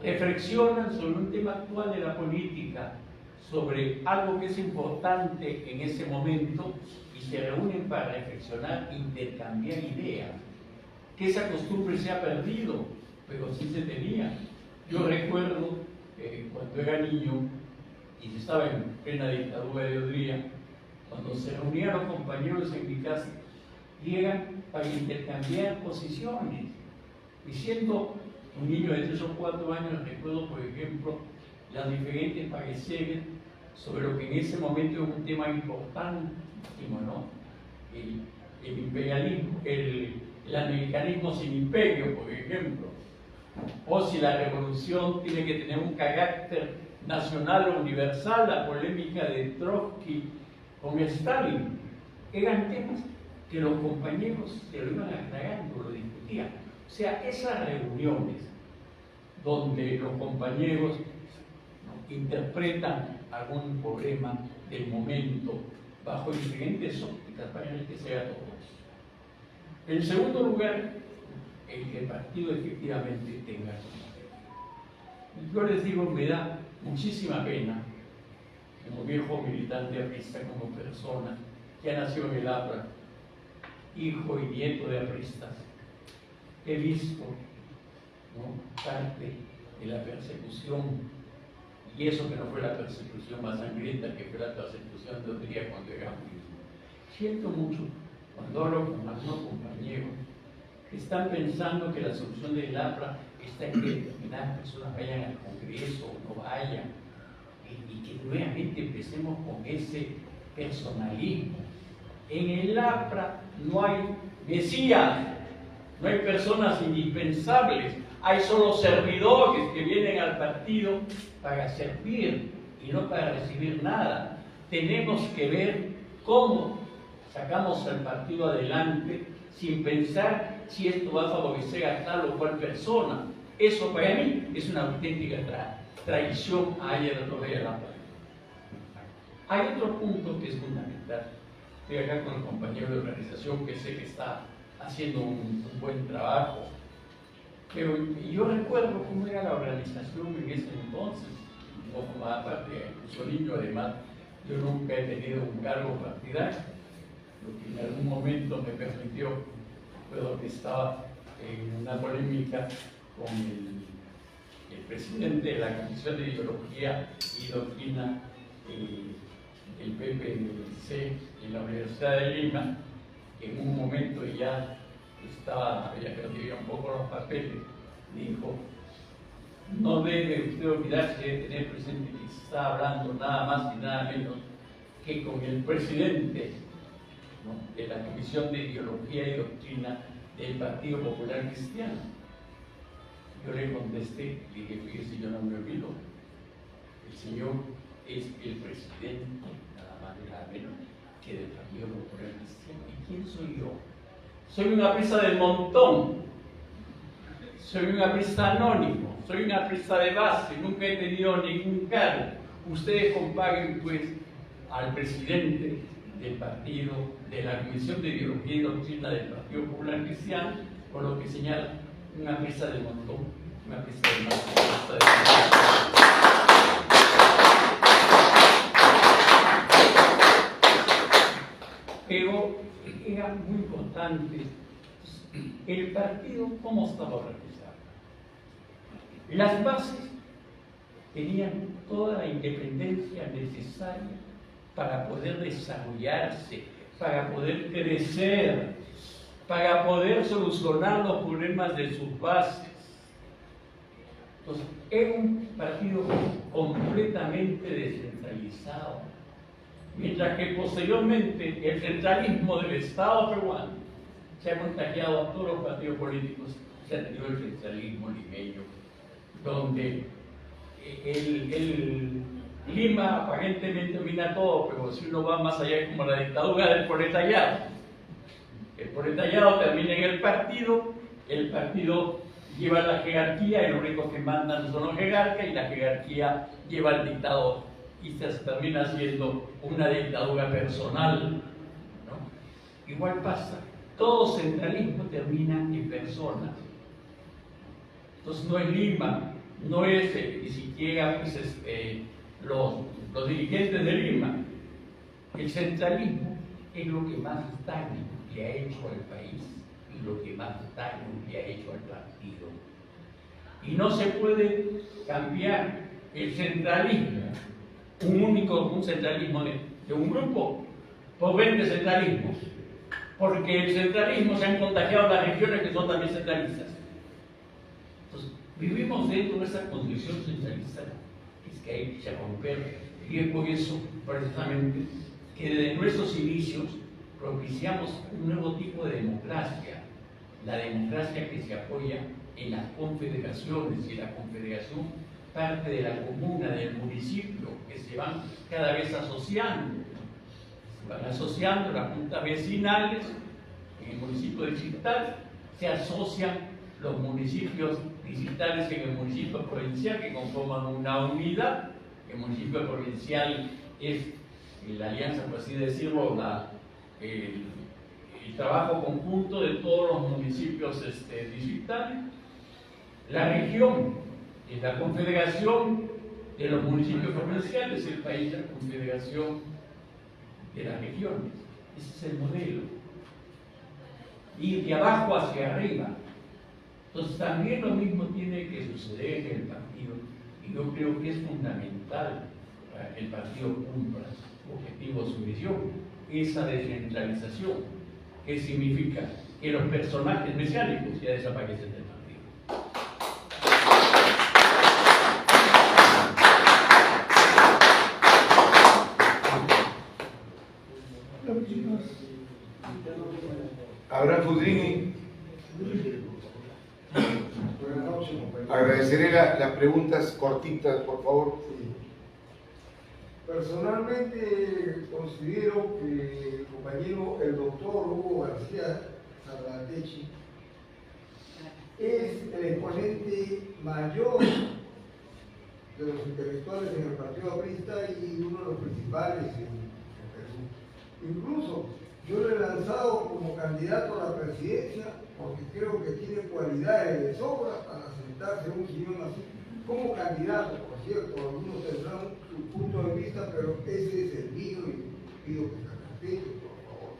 reflexionan sobre un tema actual de la política, sobre algo que es importante en ese momento, y se reúnen para reflexionar e intercambiar ideas. Que esa costumbre se ha perdido, pero sí se tenía. Yo recuerdo cuando era niño y estaba en plena dictadura de Odría, cuando se reunían los compañeros en mi casa, llegan para intercambiar posiciones. Y siendo un niño de 3 o 4 años, recuerdo, por ejemplo, las diferentes pareceres sobre lo que en ese momento es un tema importantísimo, ¿no? El imperialismo, el americanismo sin imperio, por ejemplo, o si la revolución tiene que tener un carácter nacional o universal, la polémica de Trotsky con Stalin. Eran temas que los compañeros se lo iban aclarando, lo discutían. O sea, esas reuniones donde los compañeros interpretan algún problema del momento bajo diferentes ópticas para enriquecer a todos. En segundo lugar, el que el partido efectivamente tenga como. Yo les digo, me da muchísima pena, como viejo militante aprista, como persona que ha nacido en el APRA, hijo y nieto de apristas, he visto, ¿no?, parte de la persecución, y eso que no fue la persecución más sangrienta, que fue la persecución de Odría cuando era niño. Siento mucho cuando hablo con algunos compañeros que están pensando que la solución del APRA está en que determinadas personas vayan al Congreso o no vayan, y que nuevamente empecemos con ese personalismo. En el APRA no hay mesías, no hay personas indispensables, hay solo servidores que vienen al partido para servir y no para recibir nada. Tenemos que ver cómo sacamos al partido adelante sin pensar si esto va a favorecer a tal o cual persona. Eso para mí es una auténtica traición haya de la paz. Hay otro punto que es fundamental. Estoy acá con el compañero de organización que sé que está haciendo un buen trabajo. Pero yo recuerdo cómo era la organización en ese entonces. Yo formaba parte de Mussolini, además yo nunca he tenido un cargo partidario, lo que en algún momento me permitió, recuerdo que estaba en una polémica con el presidente de la Comisión de Ideología y Doctrina del PPC en la Universidad de Lima, que en un momento ya había perdido un poco los papeles, dijo: no debe usted olvidarse de tener presente que se está hablando nada más y nada menos que con el presidente, ¿no?, de la Comisión de Ideología y Doctrina del Partido Popular Cristiano. Yo le contesté, dije: fíjese, yo no me olvido, el señor es el presidente, nada más y nada menos que del Partido Popular Cristiano. ¿Y quién soy yo? Soy una presa del montón, soy una presa anónimo, soy una presa de base, nunca he tenido ningún cargo. Ustedes comparen pues al presidente del partido, de la Comisión de Ideología y Doctrina del Partido Popular Cristiano, con lo que señala una presa del montón, una presa del montón, una presa del montón. Pero era muy importante el partido cómo estaba organizado. Las bases tenían toda la independencia necesaria para poder desarrollarse, para poder crecer, para poder solucionar los problemas de sus bases. Entonces, era un partido completamente descentralizado. Mientras que posteriormente el centralismo del Estado peruano se ha contagiado a todos los partidos políticos, se ha tenido el centralismo limeño, donde el Lima aparentemente domina todo, pero si uno va más allá es como la dictadura del proletariado. El proletariado termina en el partido lleva la jerarquía y los únicos que mandan son los jerarcas y la jerarquía lleva al dictador. Y se termina siendo una dictadura personal, ¿no? Igual pasa, todo centralismo termina en personas. Entonces no es Lima, no es ni siquiera pues, los dirigentes de Lima. El centralismo es lo que más daño le ha hecho al país y lo que más daño le ha hecho al partido. Y no se puede cambiar el centralismo, un centralismo de un grupo, por 20 centralismos, porque el centralismo se han contagiado las regiones que son también centralistas. Entonces, vivimos dentro de esa condición centralista, es que hay que romper, y es por eso, precisamente, que desde nuestros inicios propiciamos un nuevo tipo de democracia, la democracia que se apoya en las confederaciones, y la confederación parte de la comuna, del municipio, que se van cada vez asociando. Se van asociando las juntas vecinales, en el municipio distrital, se asocian los municipios distritales en el municipio provincial, que conforman una unidad. El municipio provincial es la alianza, por así decirlo, el trabajo conjunto de todos los municipios distritales. La región es la confederación de los municipios provinciales, el país es la confederación de las regiones. Ese es el modelo. Y de abajo hacia arriba. Entonces también lo mismo tiene que suceder en el partido. Y yo creo que es fundamental para que el partido cumpla su objetivo, su visión, esa descentralización. ¿Qué significa? Que los personajes mesiánicos ya desaparecen del partido. Abraham Fudrini. Agradeceré las preguntas cortitas, por favor. Personalmente considero que el compañero, el doctor Hugo García Salvatechi, es el exponente mayor de los intelectuales en el Partido Aprista y uno de los principales en Perú. Incluso yo lo he lanzado como candidato a la presidencia porque creo que tiene cualidades de sobra para sentarse en un sillón así. Como candidato, por cierto, algunos tendrán su punto de vista, pero ese es el mío y pido que se respete, por favor.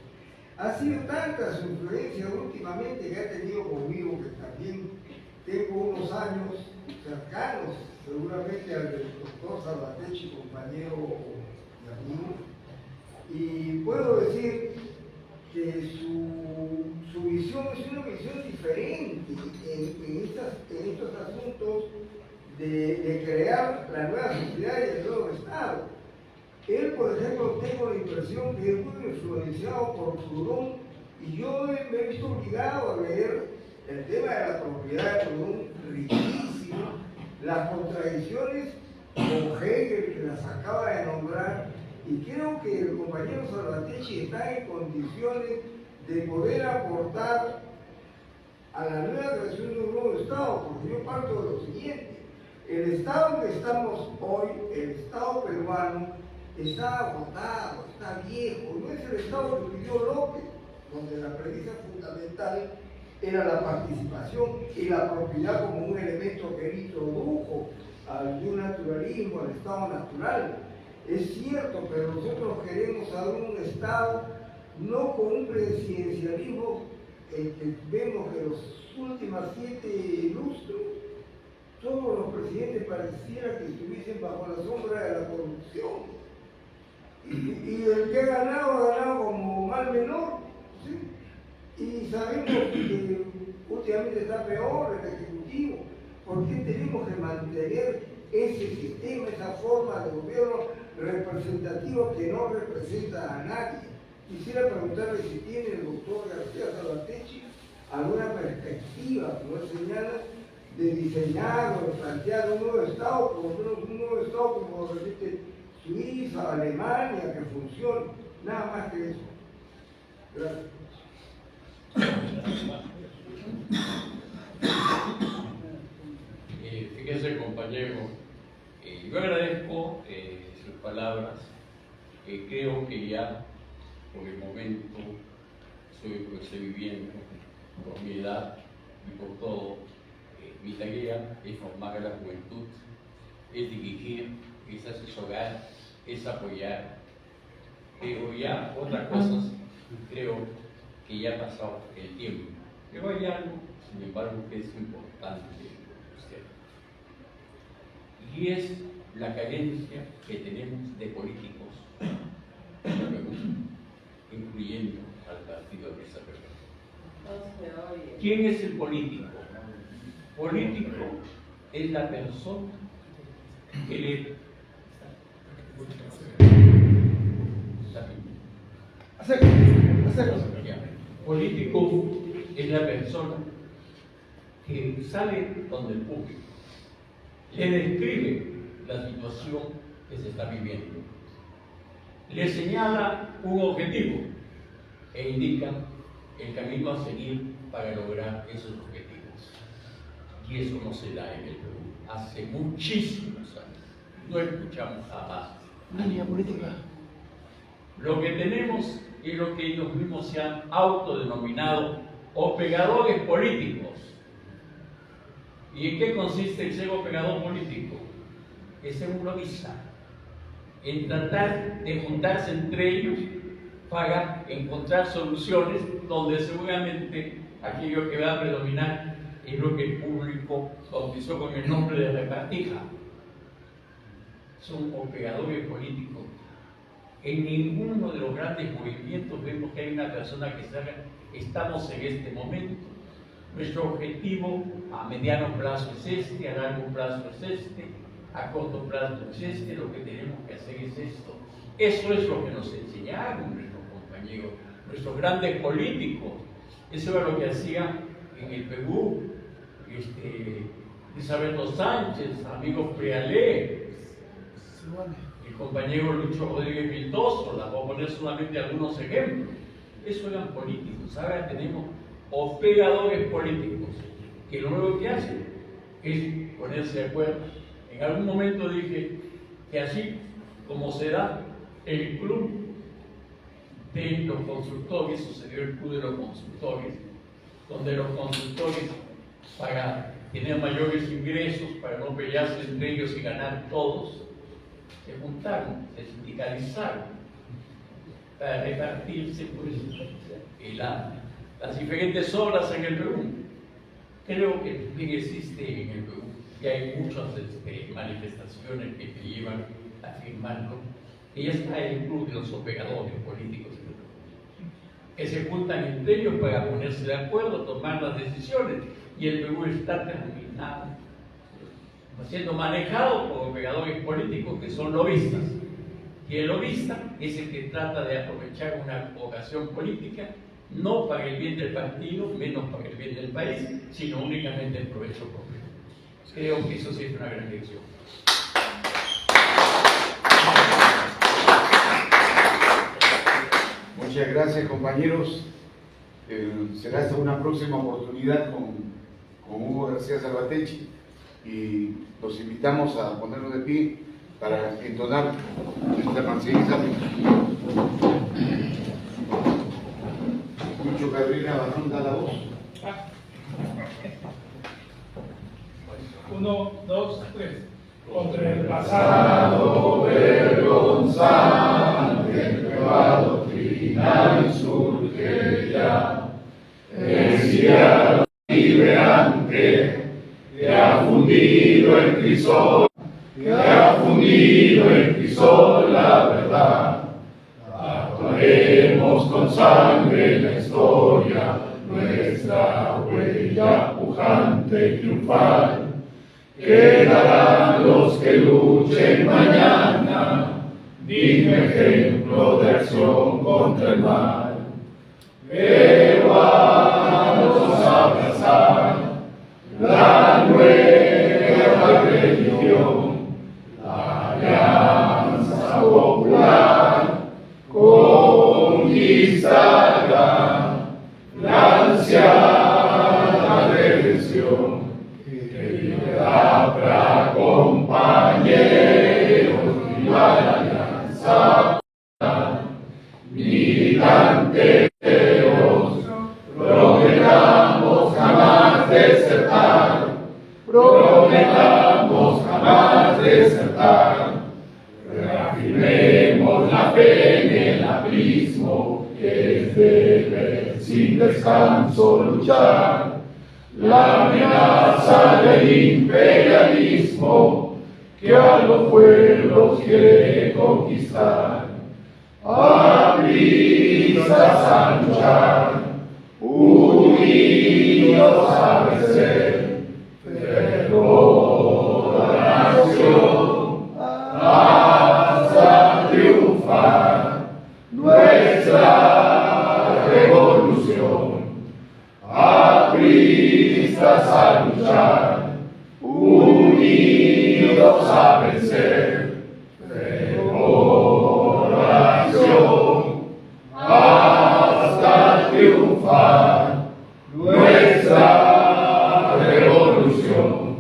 Ha sido tanta su influencia últimamente que ha tenido conmigo que también tengo unos años cercanos, seguramente al del doctor Salvatecchi, compañero y amigo, y puedo decir que su visión es una visión diferente en estos asuntos de crear la nueva sociedad y el nuevo Estado. Él, por ejemplo, tengo la impresión que es muy influenciado por Proudhon y yo me he visto obligado a leer el tema de la propiedad de Proudhon, riquísimo, las contradicciones con Hegel, que las acaba de nombrar, y creo que el compañero Salvatecchi está en condiciones de poder aportar a la nueva creación de un nuevo Estado, porque yo parto de lo siguiente: el Estado en que estamos hoy, el Estado peruano, está agotado, está viejo, no es el Estado que pidió López, donde la premisa fundamental era la participación y la propiedad como un elemento que él introdujo al naturalismo, al Estado natural. Es cierto, pero nosotros queremos ahora un Estado no con un presidencialismo en que vemos que los últimos 7 lustros todos los presidentes pareciera que estuviesen bajo la sombra de la corrupción. Y el que ha ganado como mal menor. ¿Sí? Y sabemos que últimamente está peor el Ejecutivo. ¿Por qué tenemos que mantener ese sistema, esa forma de gobierno representativo que no representa a nadie? Quisiera preguntarle si tiene el doctor García Salvatecchi alguna perspectiva, como él señala, de diseñar o de plantear un nuevo Estado, por lo menos un nuevo Estado como repite Suiza, Alemania, que funcione, nada más que eso. Gracias. Fíjese, compañero, yo agradezco sus palabras. Creo que ya por el momento estoy viviendo por mi edad y por todo. Mi tarea es formar a la juventud, es dirigir, es asesorar, es apoyar. Pero ya otras cosas creo que ya ha pasado el tiempo. Pero hay algo, sin embargo, que es importante usted. Y es la carencia que tenemos de políticos, incluyendo al partido de esa persona. ¿Quién es el político? Político es la persona que le... Político es la persona que sale donde el público le describe la situación que se está viviendo, le señala un objetivo e indica el camino a seguir para lograr esos objetivos. Y eso no se da en el Perú. Hace muchísimos años no escuchamos jamás línea política. Lo que tenemos es lo que ellos mismos se han autodenominado operadores políticos. ¿Y en qué consiste el ser operador político? Es en una visa, en tratar de juntarse entre ellos para encontrar soluciones donde seguramente aquello que va a predominar es lo que el público bautizó con el nombre de repartija. Son operadores políticos. En ninguno de los grandes movimientos vemos que hay una persona que salga. Estamos en este momento. Nuestro objetivo a mediano plazo es este, a largo plazo es este, a corto plazo es este, lo que tenemos que hacer es esto. Eso es lo que nos enseñaron nuestros compañeros, nuestros grandes políticos. Eso era lo que hacía en el Perú Isabel dos Sánchez, amigos Prealé, el compañero Lucho Rodríguez Vildoso, la voy a poner solamente algunos ejemplos. Eso eran políticos. Ahora tenemos operadores políticos que lo único que hacen es ponerse de acuerdo En algún momento dije que así como se da el club de los consultores, sucedió el club de los consultores, donde los consultores, para tener mayores ingresos, para no pelearse entre ellos y ganar todos, se juntaron, se sindicalizaron para repartirse pues, las diferentes obras en el Perú. Creo que también existe en el Perú y hay muchas manifestaciones que te llevan a firmarlo. Y ya está el club de los operadores políticos en el Perú, que se juntan entre ellos para ponerse de acuerdo, tomar las decisiones, y el Perú está terminado, siendo manejado por operadores políticos que son lobistas. Y el lobista es el que trata de aprovechar una ocasión política, no para el bien del partido, menos para el bien del país, sino únicamente en provecho propio. Creo que eso sí es una gran lección. Muchas gracias, compañeros. Será hasta una próxima oportunidad con Hugo García Salvatecchi, y los invitamos a ponernos de pie para entonar nuestra marsellesa. Lucho Cabrera Barrón da la voz. 1, 2, 3. Contra el Pasado vergonzante, nueva doctrina insurge ya, heresia liberante, que ha fundido en crisol, la verdad. Actuaremos con sangre en la historia, nuestra huella pujante y triunfal. Quedarán los que luchen mañana, digno ejemplo de acción contra el mal. Pero vamos a abrazar la nueva religión, la alianza popular conquistará la ansiada redención. Habrá compañeros, viva la alianza, militantes, prometamos jamás desertar, reafirmemos la fe en el abismo, que es deber sin descanso luchar. La amenaza del imperialismo que a los pueblos quiere conquistar. Apristas a luchar, unidos a vencer, fervor, oración, hasta triunfar nuestra revolución. Apristas a luchar, unidos a vencer, fervor, oración, hasta triunfar nuestra revolución.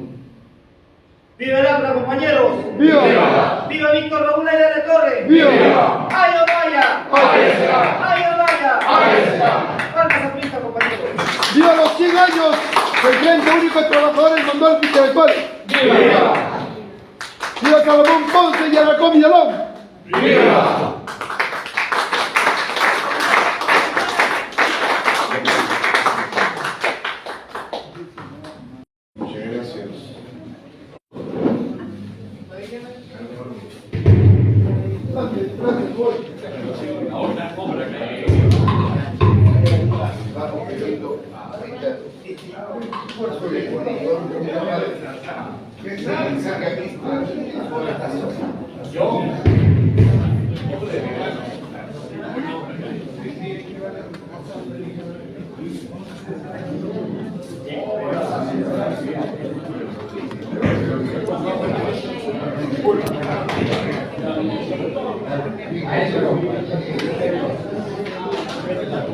¡Viva el AMRA, compañeros! ¡Viva! ¡Viva Víctor Raúl Ayala de Torres! ¡Viva! ¡Ay, Olaya! ¡Ahí está! ¡Ay, Olaya! ¡Ahí está! ¡Cuántas apristas, compañeros! ¡Viva los 100 años del Frente Único de Trabajadores Manuel Intelectual! ¡Viva! ¡Viva Salomón Ponce y Aracón Villalón! ¡Viva! Muchas gracias. Ahora cobra que Vamos pidiendo ahorita mensaje aquí por la estación.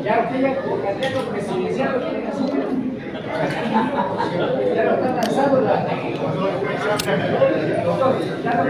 Ya usted ya como candidato presidencial lo tiene que hacer. Ya lo están lanzando la... Doctor, ya lo